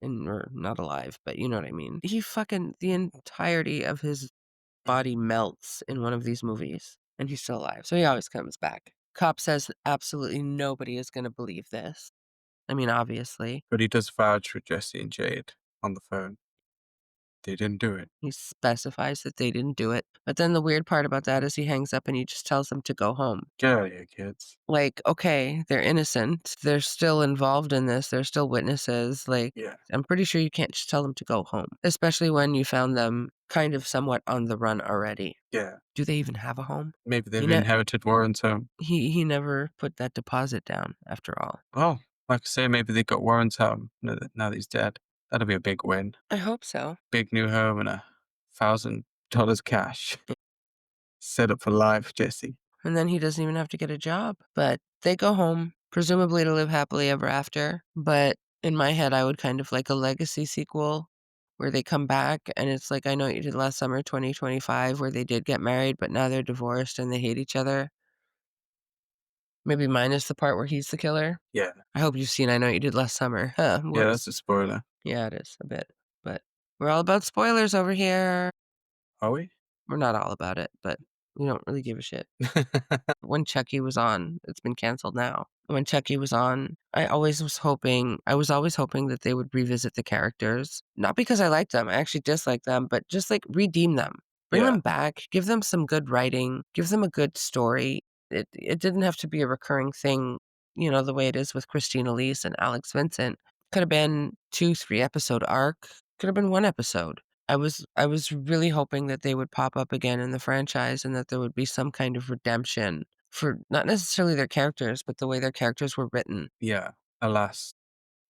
A: And or not alive, but you know what I mean. He fucking the entirety of his body melts in one of these movies, and he's still alive, so he always comes back. Cop says absolutely nobody is gonna believe this. I mean, obviously.
B: But he does vouch for Jesse and Jade on the phone. They didn't do it.
A: He specifies that they didn't do it, but then the weird part about that is he hangs up and he just tells them to go home.
B: Get out of here, kids.
A: Like, okay, they're innocent, they're still involved in this, they're still witnesses, like,
B: Yeah.
A: I'm pretty sure you can't just tell them to go home, especially when you found them kind of somewhat on the run already.
B: Yeah.
A: Do they even have a home?
B: Maybe
A: You
B: they've
A: know,
B: inherited Warren's home.
A: he never put that deposit down after all.
B: Oh, like I say, maybe they got Warren's home now that he's dead. That'll be a big win.
A: I hope so.
B: Big new home and $1,000 cash. Set up for life, Jesse.
A: And then he doesn't even have to get a job. But they go home, presumably to live happily ever after. But in my head, I would kind of like a legacy sequel where they come back and it's like I Know What You Did Last Summer 2025, where they did get married, but now they're divorced and they hate each other. Maybe minus the part where he's the killer.
B: Yeah.
A: I hope you've seen I Know What You Did Last Summer. Huh,
B: Yeah, that's
A: whoops.
B: a spoiler.
A: Yeah, it is a bit. But we're all about spoilers over here.
B: Are we?
A: We're not all about it, but we don't really give a shit. When Chucky was on, it's been canceled now. When Chucky was on, I was always hoping that they would revisit the characters. Not because I like them, I actually dislike them, but just like redeem them. Bring
B: Yeah.
A: them back, give them some good writing, give them a good story. It didn't have to be a recurring thing, the way it is with Christina Elise and Alex Vincent. Could have been 2, 3 episode arc, could have been 1 episode. I was really hoping that they would pop up again in the franchise and that there would be some kind of redemption for not necessarily their characters, but the way their characters were written.
B: Yeah. Alas,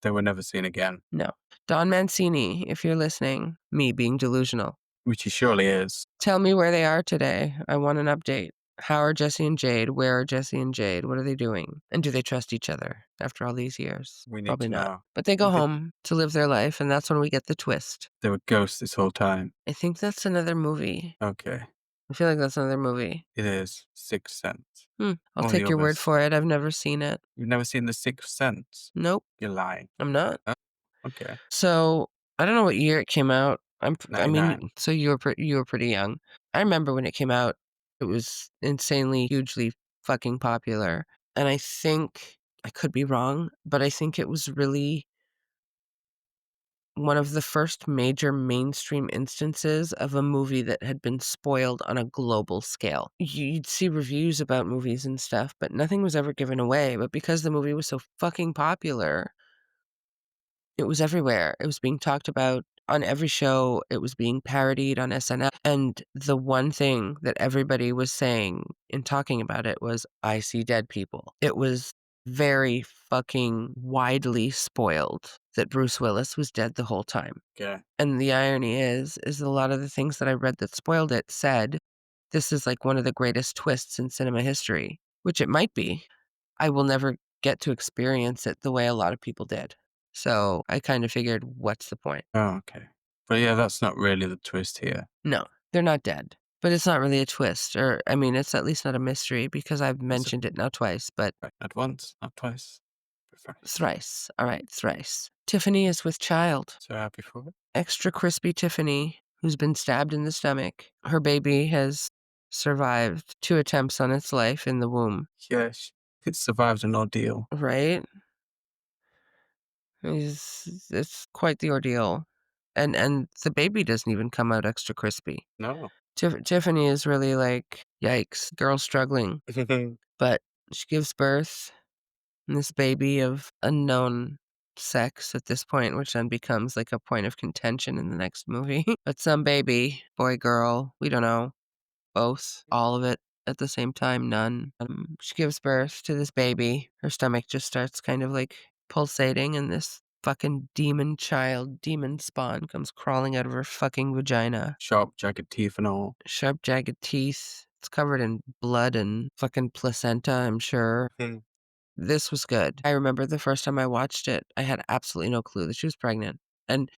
B: they were never seen again,
A: No. Don Mancini, if you're listening, me being delusional,
B: which he surely is.
A: tell me where they are today. I want an update. How are Jesse and Jade? Where are Jesse and Jade? What are they doing? And do they trust each other after all these years?
B: We need
A: Probably
B: to
A: not.
B: know.
A: But they go
B: They,
A: home to live their life, and that's when we get the twist.
B: they were ghosts this whole time.
A: I think that's another movie.
B: Okay.
A: I feel like that's another movie.
B: It is. Sixth Sense.
A: I'll
B: All the
A: take your word
B: others.
A: for it. I've never seen it.
B: You've never seen The Sixth Sense?
A: Nope,
B: You're lying.
A: I'm not.
B: Huh? Okay.
A: So, I don't know what year it came out. I mean,
B: 99.
A: so you were pretty young. I remember when it came out, it was insanely, hugely fucking popular, and I think I could be wrong, but I think it was really one of the first major mainstream instances of a movie that had been spoiled on a global scale. You'd see reviews about movies and stuff, but nothing was ever given away, but because the movie was so fucking popular, it was everywhere. It was being talked about on every show. It was being parodied on SNL. And the one thing that everybody was saying in talking about it was, I see dead people. It was very fucking widely spoiled that Bruce Willis was dead the whole time.
B: Okay.
A: And the irony is a lot of the things that I read that spoiled it said, this is like one of the greatest twists in cinema history, which it might be. I will never get to experience it the way a lot of people did. So I kind of figured, what's the point?
B: Oh, okay. But yeah, that's not really the twist here.
A: No, they're not dead. But it's not really a twist, or I mean, it's at least not a mystery because I've
B: Is it?
A: mentioned it now twice, but
B: Right. Not once, not twice, but thrice.
A: thrice. All right, thrice. Tiffany is with child.
B: So happy for it.
A: Extra crispy Tiffany, who's been stabbed in the stomach. Her baby has survived 2 attempts on its life in the womb,
B: Yes. It survived an ordeal.
A: right? It's quite the ordeal. And the baby doesn't even come out extra crispy.
B: No.
A: Tiffany is really like, yikes, girl struggling. But she gives birth, and this baby of unknown sex at this point, which then becomes like a point of contention in the next movie. But some baby, boy, girl, we don't know. Both, all of it at the same time, none. She gives birth to this baby. Her stomach just starts kind of like pulsating, and this fucking demon spawn comes crawling out of her fucking vagina.
B: Sharp, jagged teeth and all.
A: Sharp, jagged teeth. It's covered in blood and fucking placenta, I'm sure.
B: Hmm.
A: This was good. I remember the first time I watched it, I had absolutely no clue that she was pregnant. And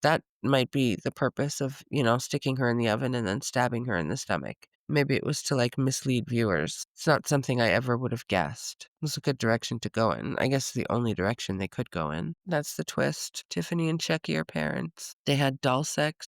A: that might be the purpose of, sticking her in the oven and then stabbing her in the stomach. Maybe it was to, like, mislead viewers. It's not something I ever would have guessed. It was a good direction to go in. I guess the only direction they could go in. That's the twist. Tiffany and Chucky are parents. They had doll sex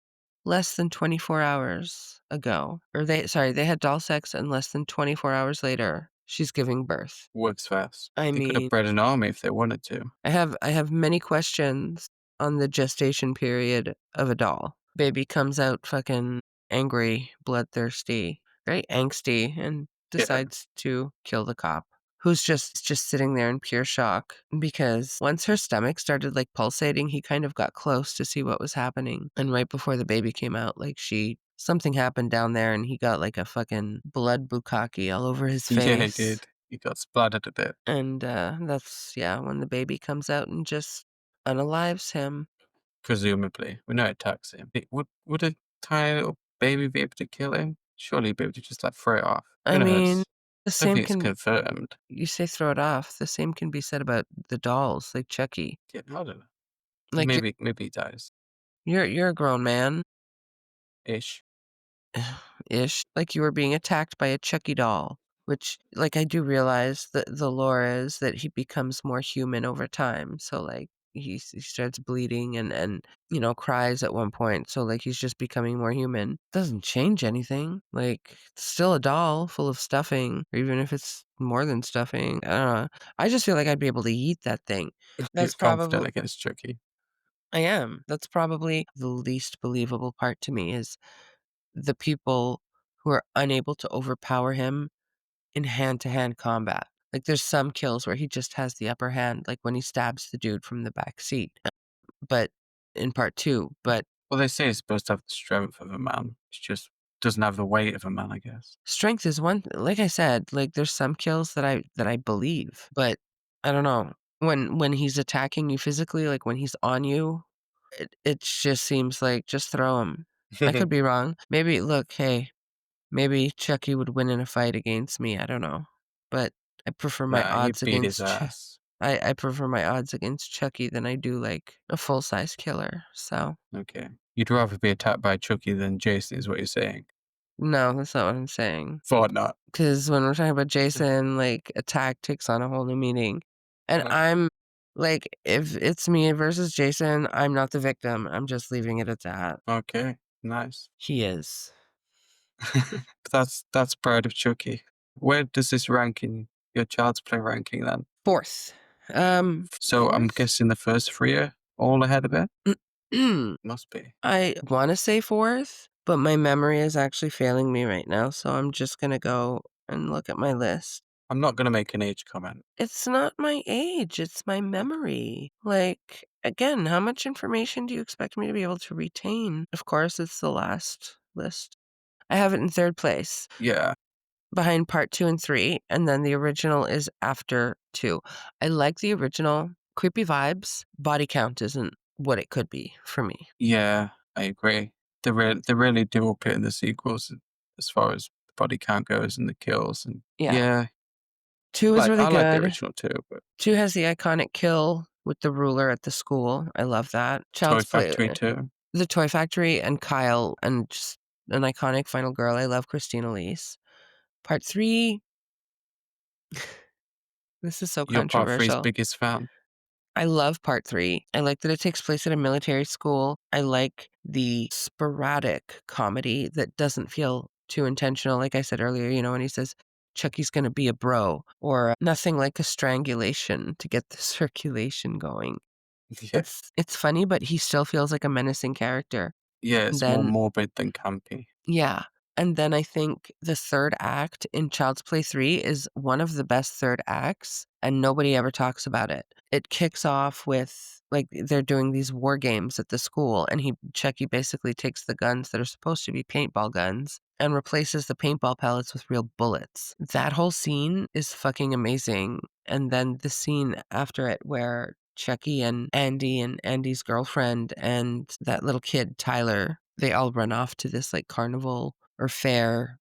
A: less than 24 hours ago. They had doll sex and less than 24 hours later, she's giving birth.
B: Works fast.
A: I
B: They could have
A: mean,
B: bred an army if they wanted to.
A: I have many questions on the gestation period of a doll. Baby comes out fucking angry, bloodthirsty, very angsty, and
B: Yeah.
A: decides to kill the cop, who's just sitting there in pure shock because once her stomach started, like, pulsating, he kind of got close to see what was happening, and right before the baby came out, like, something happened down there, and he got, like, a fucking blood bukkake all over his
B: Yeah, he
A: face.
B: did. He got splattered a bit.
A: And, that's yeah, when the baby comes out and just unalives him.
B: Presumably. We know it attacks him. Would a tiny little baby be able to kill him? Surely he'd be able to just, like, throw it off.
A: I
B: Who
A: mean,
B: knows?
A: the
B: I don't
A: same
B: think it's
A: can
B: confirmed.
A: you say throw it off, the same can be said about the dolls, like Chucky.
B: Yeah, I don't know.
A: Like,
B: Maybe he dies.
A: you're a grown man,
B: Ish.
A: ish, like you were being attacked by a Chucky doll, which, like, I do realize that the lore is that he becomes more human over time, so, like, he starts bleeding and cries at one point, so, like, he's just becoming more human. Doesn't change anything, like, it's still a doll full of stuffing, or even if it's more than stuffing, I don't know. I just feel like I'd be able to eat that thing.
B: You're
A: That's
B: confident
A: probably
B: against Chucky.
A: I am. That's probably the least believable part to me is the people who are unable to overpower him in hand-to-hand combat. Like, there's some kills where he just has the upper hand, like when he stabs the dude from the back seat, but in part 2, but
B: Well, they say he's supposed to have the strength of a man. He just doesn't have the weight of a man, I guess.
A: strength is like I said, like, there's some kills that I believe, but I don't know. When he's attacking you physically, like, when he's on you, it just seems like, "Just throw him." I could be wrong. Maybe look, hey, maybe Chucky would win in a fight against me, I don't know. But I prefer my
B: Nah, you
A: odds
B: beat his
A: against
B: ass.
A: I prefer my odds against Chucky than I do, like, a full-size killer, so
B: Okay. You'd rather be attacked by Chucky than Jason, is what you're saying.
A: no, that's not what I'm saying.
B: Thought not.
A: Because when we're talking about Jason, like, attack takes on a whole new meaning. And I'm like, if it's me versus Jason, I'm not the victim, I'm just leaving it at that.
B: Okay, nice.
A: He is.
B: That's proud of Chucky. Where does this rank in your Child's Play ranking then?
A: 4th.
B: So I'm
A: 4th?
B: guessing the first three are all ahead of it? Must be.
A: I wanna say 4th, but my memory is actually failing me right now, so I'm just gonna go and look at my list.
B: I'm not gonna make an age comment.
A: It's not my age, it's my memory. Like, again, how much information do you expect me to be able to retain? Of course, it's the last list. I have it in 3rd place,
B: Yeah,
A: behind part 2 and 3, and then the original is after 2. I like the original. Creepy vibes. Body count isn't what it could be for me.
B: yeah, I agree. They really do up it in the sequels as far as the body count goes and the kills and
A: Yeah.
B: yeah,
A: 2 is really
B: I like the
A: good.
B: original too, but
A: 2 has the iconic kill with the ruler at the school. I love that.
B: Toy
A: Child's Play
B: Factory too.
A: The Toy Factory and Kyle and just an iconic final girl. I love Christina Elise. Part 3, this is so
B: You're part three's
A: controversial.
B: biggest fan.
A: I love part 3. I like that it takes place at a military school. I like the sporadic comedy that doesn't feel too intentional. Like I said earlier, when he says, Chucky's gonna be a bro, or nothing like a strangulation to get the circulation going.
B: Yeah.
A: It's funny, but he still feels like a menacing character.
B: Yeah,
A: And
B: it's more
A: then
B: morbid than campy.
A: yeah, and then I think the 3rd act in Child's Play 3 is one of the best 3rd acts, and nobody ever talks about it. It kicks off with, like, they're doing these war games at the school, and Chucky basically takes the guns that are supposed to be paintball guns and replaces the paintball pellets with real bullets. That whole scene is fucking amazing, and then the scene after it where Chucky and Andy's girlfriend and that little kid, Tyler, they all run off to this, like, carnival or fair,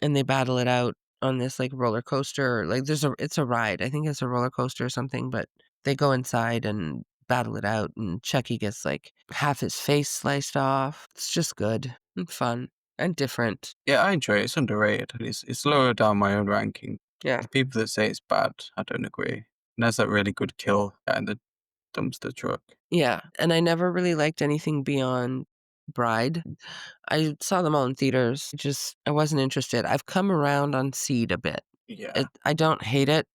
A: and they battle it out on this, like, roller coaster, like, it's a ride. I think it's a roller coaster or something, but they go inside and battle it out, and Chucky gets, like, half his face sliced off. It's just good and fun. and different.
B: Yeah, I enjoy it. It's underrated. And it's lower down my own ranking.
A: Yeah.
B: The people that say it's bad, I don't agree. And there's that really good kill guy in the dumpster truck.
A: Yeah, and I never really liked anything beyond Bride. I saw them all in theaters, just I wasn't interested. I've come around on Seed a bit.
B: Yeah.
A: I don't hate it,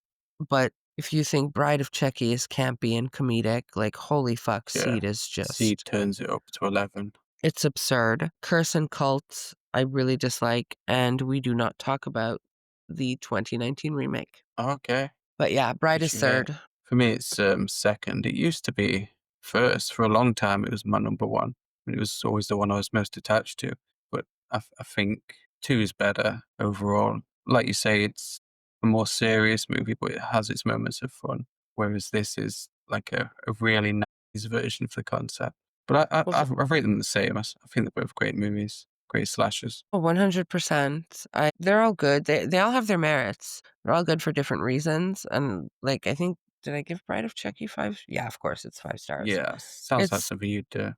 A: but if you think Bride of Chucky is campy and comedic, like, holy fuck,
B: Yeah.
A: Seed is
B: Seed
A: just
B: turns it up to 11.
A: it's absurd. Curse and Cult, I really dislike, and we do not talk about the 2019 remake.
B: Okay.
A: But yeah, Bride
B: Did
A: is
B: you hear?
A: 3rd.
B: For me, it's second. It used to be first. For a long time, it was my number one. It was always the one I was most attached to. But I think two is better overall. Like you say, it's a more serious movie, but it has its moments of fun. Whereas this is like a really nice version of the concept. But I rate them the same. I think they're both great movies, great slashers.
A: Oh, 100%. I they're all good. They all have their merits. They're all good for different reasons, and, like, I think did I give Bride of Chucky 5? Yeah, of course, it's 5 stars.
B: Yeah, sounds like
A: It's
B: something you'd do.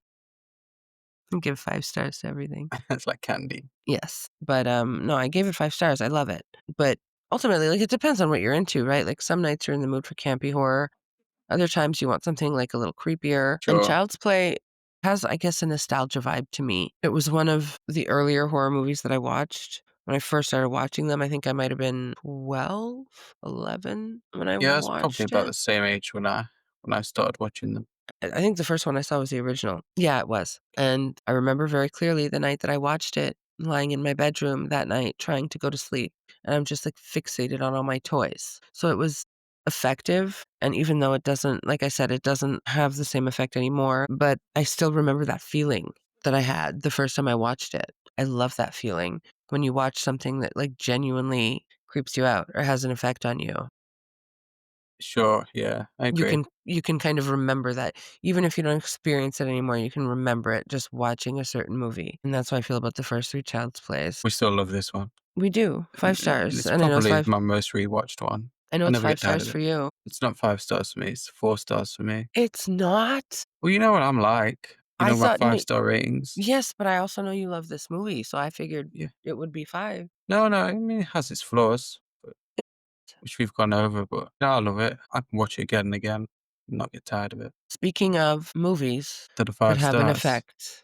A: I give 5 stars to everything.
B: It's like candy.
A: Yes, but, no, I gave it 5 stars, I love it. But, ultimately, like, it depends on what you're into, right? Like, some nights you're in the mood for campy horror, other times you want something, like, a little creepier, and
B: Sure.
A: Child's Play has, I guess, a nostalgia vibe to me. It was one of the earlier horror movies that I watched. When I first started watching them, I think I might have been 12, 11 when I
B: Yeah, it's probably
A: watched
B: about
A: it.
B: the same age when I started watching them.
A: I think the first one I saw was the original. Yeah, it was, and I remember very clearly the night that I watched it, lying in my bedroom that night trying to go to sleep, and I'm just, like, fixated on all my toys. So it was effective, and even though it doesn't like I said, it doesn't have the same effect anymore, but I still remember that feeling that I had the first time I watched it. I love that feeling when you watch something that, like, genuinely creeps you out or has an effect on you.
B: Sure, yeah, I agree.
A: You can kind of remember that. Even if you don't experience it anymore, you can remember it just watching a certain movie, and that's how I feel about the first 3 Child's Plays.
B: We still love this one,
A: We do, 5
B: and
A: stars,
B: it's
A: and
B: probably my most rewatched one.
A: I know
B: I
A: it's
B: never
A: 5
B: get tired
A: stars
B: of
A: for
B: it.
A: you.
B: It's not 5 stars for me, it's 4 stars for me.
A: It's not?
B: Well, you know what I'm like. You
A: I
B: know my
A: thought no
B: 5-star ratings.
A: yes, but I also know you love this movie, so I figured
B: Yeah.
A: it would be 5.
B: No, no, I mean, it has its flaws, but which we've gone over, but no, I love it. I can watch it again and again and not get tired of it.
A: Speaking of movies
B: To the
A: that
B: 5
A: have an
B: stars,
A: effect,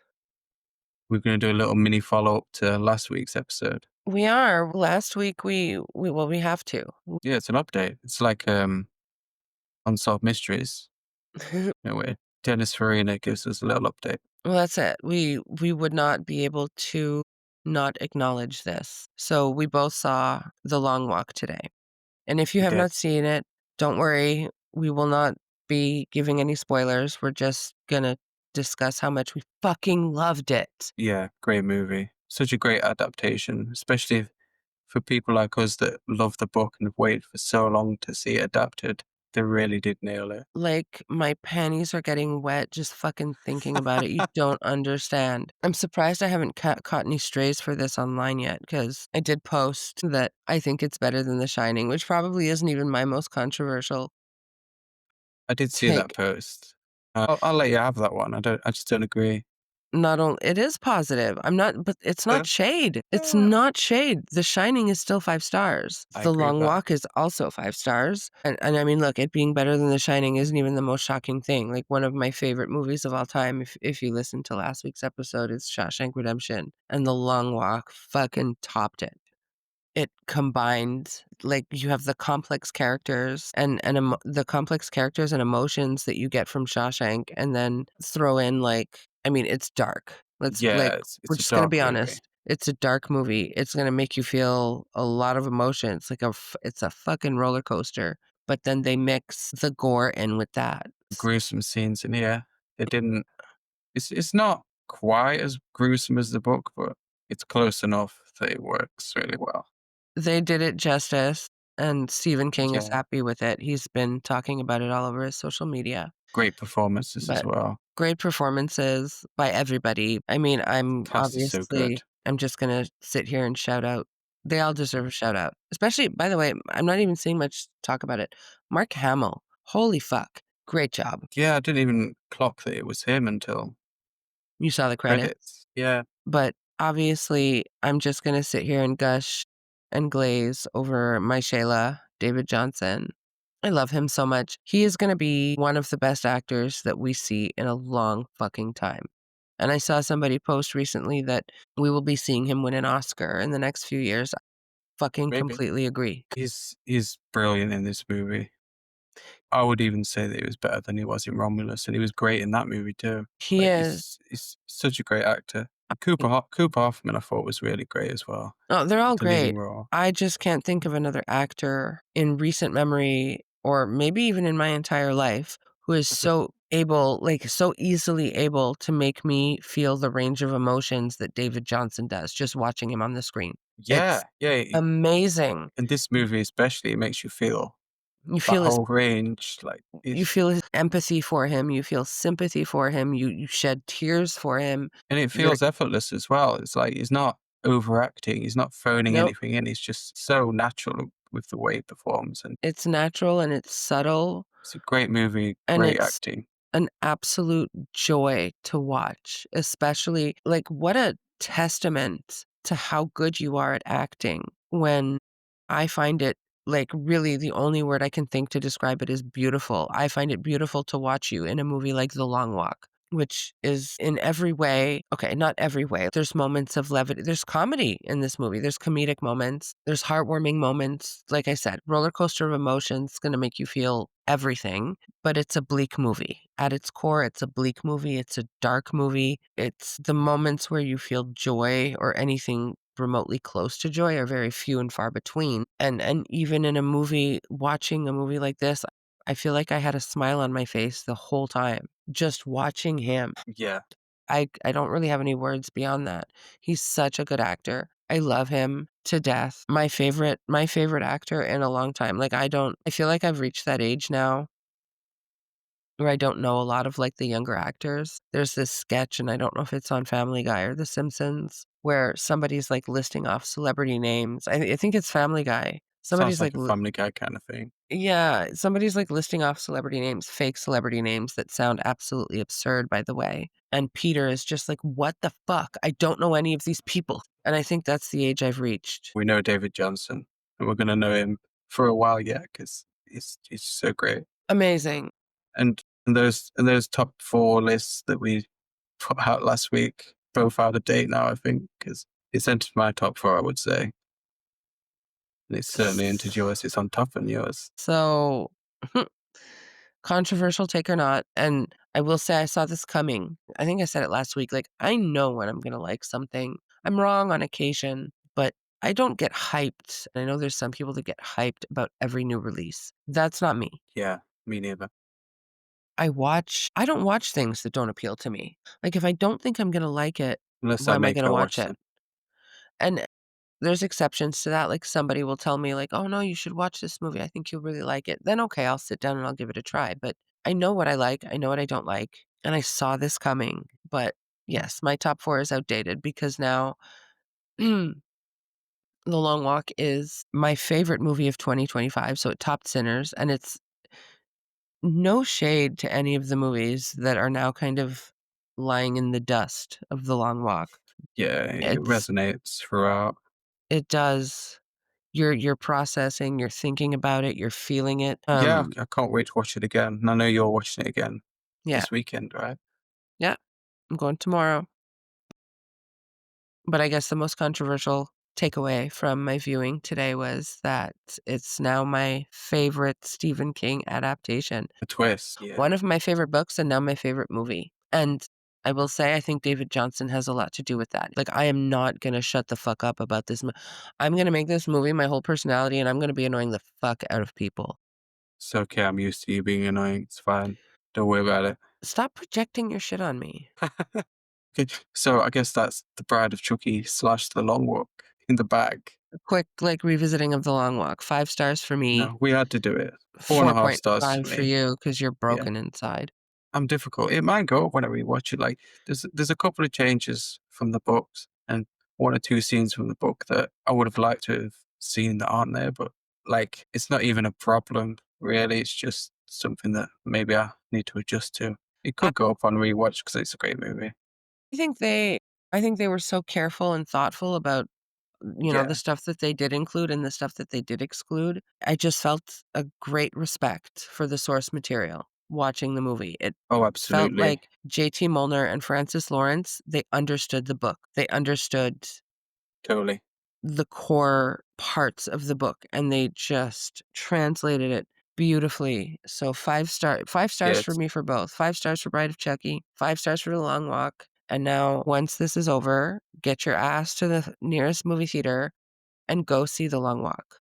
B: we're gonna do a little mini follow-up to last week's episode.
A: we are. Last week, we have to.
B: Yeah, it's an update. It's like, Unsolved Mysteries, in a way. Dennis Farina gives us a little update.
A: Well, that's it. We would not be able to not acknowledge this. So we both saw The Long Walk today. And if you
B: We
A: have
B: did.
A: not seen it, don't worry. We will not be giving any spoilers. We're just gonna discuss how much we fucking loved it.
B: Yeah, great movie. Such a great adaptation, especially for people like us that love the book and have waited for so long to see it adapted. They really did nail it.
A: Like, my panties are getting wet just fucking thinking about it. You don't understand. I'm surprised I haven't caught any strays for this online yet because I did post that I think it's better than The Shining, which probably isn't even my most controversial
B: I did see that
A: take.
B: post. I'll let you have that one. I just don't agree.
A: Not only it is positive. I'm not but it's not
B: Uh,
A: shade. It's
B: uh,
A: not shade. The Shining is still 5 stars.
B: I
A: The
B: agree with
A: Long
B: that.
A: Walk is also 5 stars. And I mean, look, it being better than The Shining isn't even the most shocking thing. Like, one of my favorite movies of all time, if you listened to last week's episode, is Shawshank Redemption, and The Long Walk fucking topped it. It combined like, you have the complex characters and the complex characters and emotions that you get from Shawshank, and then throw in, like I mean, it's dark.
B: Yeah,
A: We're
B: it's a
A: just gonna
B: dark
A: be
B: movie.
A: honest. It's a dark movie. It's gonna make you feel a lot of emotions, like it's a fucking roller coaster, but then they mix the gore in with that.
B: Gruesome scenes in here. It didn't. It's not quite as gruesome as the book, but it's close enough that it works really well.
A: They did it justice, and Stephen King is
B: Yeah,
A: happy with it. He's been talking about it all over his social media.
B: great performances as
A: But
B: well.
A: great performances by everybody. I mean,
B: Cast is so good.
A: I'm just gonna sit here and shout out. They all deserve a shout out. Especially, by the way, I'm not even seeing much talk about it. Mark Hamill, holy fuck, great job.
B: Yeah, I didn't even clock that it was him until
A: You saw the credits,
B: credits. Yeah,
A: but Obviously, I'm just gonna sit here and gush and glaze over my Shayla, David Johnson. I love him so much. He is gonna be one of the best actors that we see in a long fucking time. And I saw somebody post recently that we will be seeing him win an Oscar in the next few years. I fucking
B: Maybe.
A: completely agree.
B: He's brilliant in this movie. I would even say that he was better than he was in Romulus, and he was great in that movie too.
A: He
B: Like
A: is.
B: he's such a great actor. Cooper Hoffman, I thought was really great as well,
A: Oh, they're all
B: the leading
A: great.
B: role.
A: I just can't think of another actor in recent memory or maybe even in my entire life who is so able, like, so easily able to make me feel the range of emotions that David Johnson does just watching him on the screen. It's
B: Yeah, yeah.
A: amazing.
B: In this movie, especially, it makes you feel
A: You
B: that
A: feel his
B: whole range. Like
A: you
B: it's
A: feel his empathy for him, you feel sympathy for him, you shed tears for him.
B: and it
A: You're
B: feels effortless as well. It's like he's not overacting. He's not phoning
A: nope,
B: anything in. He's just so natural with the way he performs, and
A: it's natural and it's subtle
B: it's a great movie.
A: and
B: Great
A: it's
B: acting.
A: an absolute joy to watch, especially like, what a testament to how good you are at acting when I find it, like, really the only word I can think to describe it is beautiful. I find it beautiful to watch you in a movie like The Long Walk, which is in every way okay, not every way. There's moments of levity. There's comedy in this movie. There's comedic moments. There's heartwarming moments. Like I said, roller coaster of emotions gonna make you feel everything, but it's a bleak movie. At its core, it's a bleak movie. It's a dark movie. It's the moments where you feel joy or anything remotely close to joy are very few and far between. And even in a movie, watching a movie like this, I feel like I had a smile on my face the whole time just watching him.
B: Yeah.
A: I don't really have any words beyond that. He's such a good actor. I love him to death. My favorite actor in a long time. Like, I feel like I've reached that age now where I don't know a lot of, like, the younger actors. There's this sketch, and I don't know if it's on Family Guy or The Simpsons, where somebody's, like, listing off celebrity names. I think it's Family Guy.
B: Sounds
A: Somebody's,
B: like
A: like,
B: a Family Guy kind of thing.
A: yeah, somebody's, like, listing off celebrity names, fake celebrity names that sound absolutely absurd, by the way, and Peter is just like, "What the fuck? I don't know any of these people," and I think that's the age I've reached.
B: We know David Johnson, and we're gonna know him for a while yet because he's so great.
A: Amazing.
B: And those top 4 lists that we put out last week, both out of date now, I think, because it's entered my top 4, I would say. And it's certainly entered yours. It's on top of yours.
A: So, controversial take or not, and I will say I saw this coming. I think I said it last week, like, I know when I'm gonna like something. I'm wrong on occasion, but I don't get hyped. I know there's some people that get hyped about every new release. That's not me.
B: Yeah, me neither.
A: I don't watch things that don't appeal to me. Like, if I don't think I'm gonna like it,
B: Unless
A: why
B: I
A: am I
B: make
A: gonna
B: her
A: watch
B: watch
A: it?
B: them.
A: And there's exceptions to that, like, somebody will tell me, like, "Oh, no, you should watch this movie, I think you'll really like it." Then, okay, I'll sit down and I'll give it a try, but I know what I like, I know what I don't like, and I saw this coming, but yes, my top 4 is outdated because now The Long Walk is my favorite movie of 2025, so it topped Sinners, and it's no shade to any of the movies that are now kind of lying in the dust of The Long Walk.
B: Yeah, it
A: It's
B: resonates throughout.
A: it does. You're processing, you're thinking about it, you're feeling it.
B: Yeah, I can't wait to watch it again. And I know you're watching it again
A: Yeah,
B: this weekend, right?
A: yeah, I'm going tomorrow. But I guess the most controversial takeaway from my viewing today was that it's now my favorite Stephen King adaptation.
B: A twist, yeah.
A: One of my favorite books and now my favorite movie. And I will say I think David Johnson has a lot to do with that. Like, I am not gonna shut the fuck up about this. I'm gonna make this movie my whole personality, and I'm gonna be annoying the fuck out of people.
B: It's okay. I'm used to you being annoying. It's fine. Don't worry about it.
A: Stop projecting your shit on me.
B: Okay, so I guess that's The Bride of Chucky slash The Long Walk in the bag.
A: Quick, like, revisiting of The Long Walk. 5 stars for me,
B: No, we had to do it. 4.5 stars for
A: 4.5 for
B: me.
A: you because 'cause you're
B: Yeah,
A: broken inside.
B: I'm difficult. It might go up when I rewatch it. Like, there's a couple of changes from the books and 1 or 2 scenes from the book that I would have liked to have seen that aren't there, but like, it's not even a problem really. It's just something that maybe I need to adjust to. It
A: I
B: could go up on rewatch because it's a great movie.
A: think they I think they were so careful and thoughtful about, the
B: Yeah.
A: stuff that they did include and the stuff that they did exclude. I just felt a great respect for the source material watching the movie. It
B: Oh,
A: felt
B: absolutely.
A: like JT Molnar and Francis Lawrence, they understood the book. They understood
B: Totally.
A: the core parts of the book, and they just translated it beautifully. So 5
B: Yeah,
A: stars for
B: it's
A: me for both. 5 stars for Bride of Chucky, 5 stars for The Long Walk. And now once this is over, get your ass to the nearest movie theater and go see The Long Walk.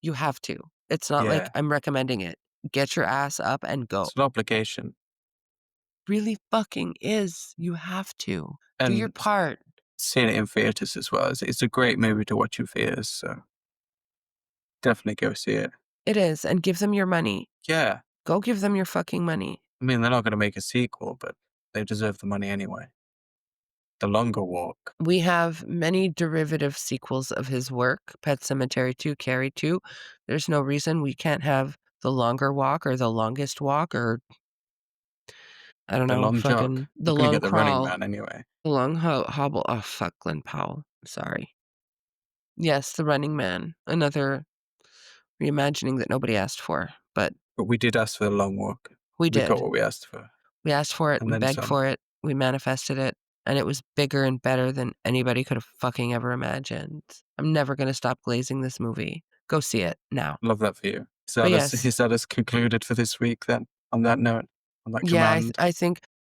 A: You have to. It's not like
B: yeah,
A: I'm recommending it. Get your ass up and go.
B: it's an obligation.
A: Really fucking is. You have to. Do your
B: And
A: part.
B: seeing it in theaters as well, it's a great movie to watch in theaters, so definitely go see it.
A: It is, and give them your money.
B: Yeah.
A: Go give them your fucking money.
B: I mean, they're not gonna make a sequel, but they deserve the money anyway. The Longer Walk.
A: We have many derivative sequels of his work, Pet Sematary 2, Carrie 2. There's no reason we can't have The Longer Walk or The Longest Walk or, I don't
B: The
A: know,
B: Long Jog.
A: fucking
B: We're
A: The
B: gonna
A: Long
B: get The Running
A: Crawl,
B: Man anyway.
A: The Long Hobble. Oh, fuck, Glenn Powell. Sorry. Yes, The Running Man, another reimagining that nobody asked for, but
B: But we did ask for The Long Walk.
A: we
B: We got
A: did.
B: what we asked for,
A: We asked for it,
B: and
A: we
B: then
A: begged
B: some.
A: for it, we manifested it, and it was bigger and better than anybody could have fucking ever imagined. I'm never gonna stop glazing this movie. Go see it now.
B: Love that for you.
A: But yes,
B: Is that us concluded for this week then? On that note, on that
A: yeah,
B: command?
A: I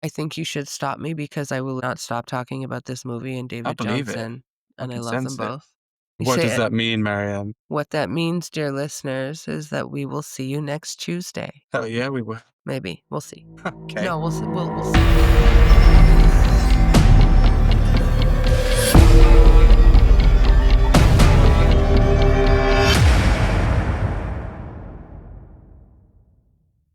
A: think you should stop me because I will not stop talking about this movie and
B: I
A: David
B: believe it.
A: Johnson,
B: I
A: and I
B: can
A: love them
B: sense it.
A: both. You
B: What
A: say
B: does
A: it.
B: that mean, Marianne?
A: What that means, dear listeners, is that we will see you next Tuesday.
B: Hell yeah, we were.
A: Maybe. We'll see.
B: Okay.
A: No, we'll see. We'll see.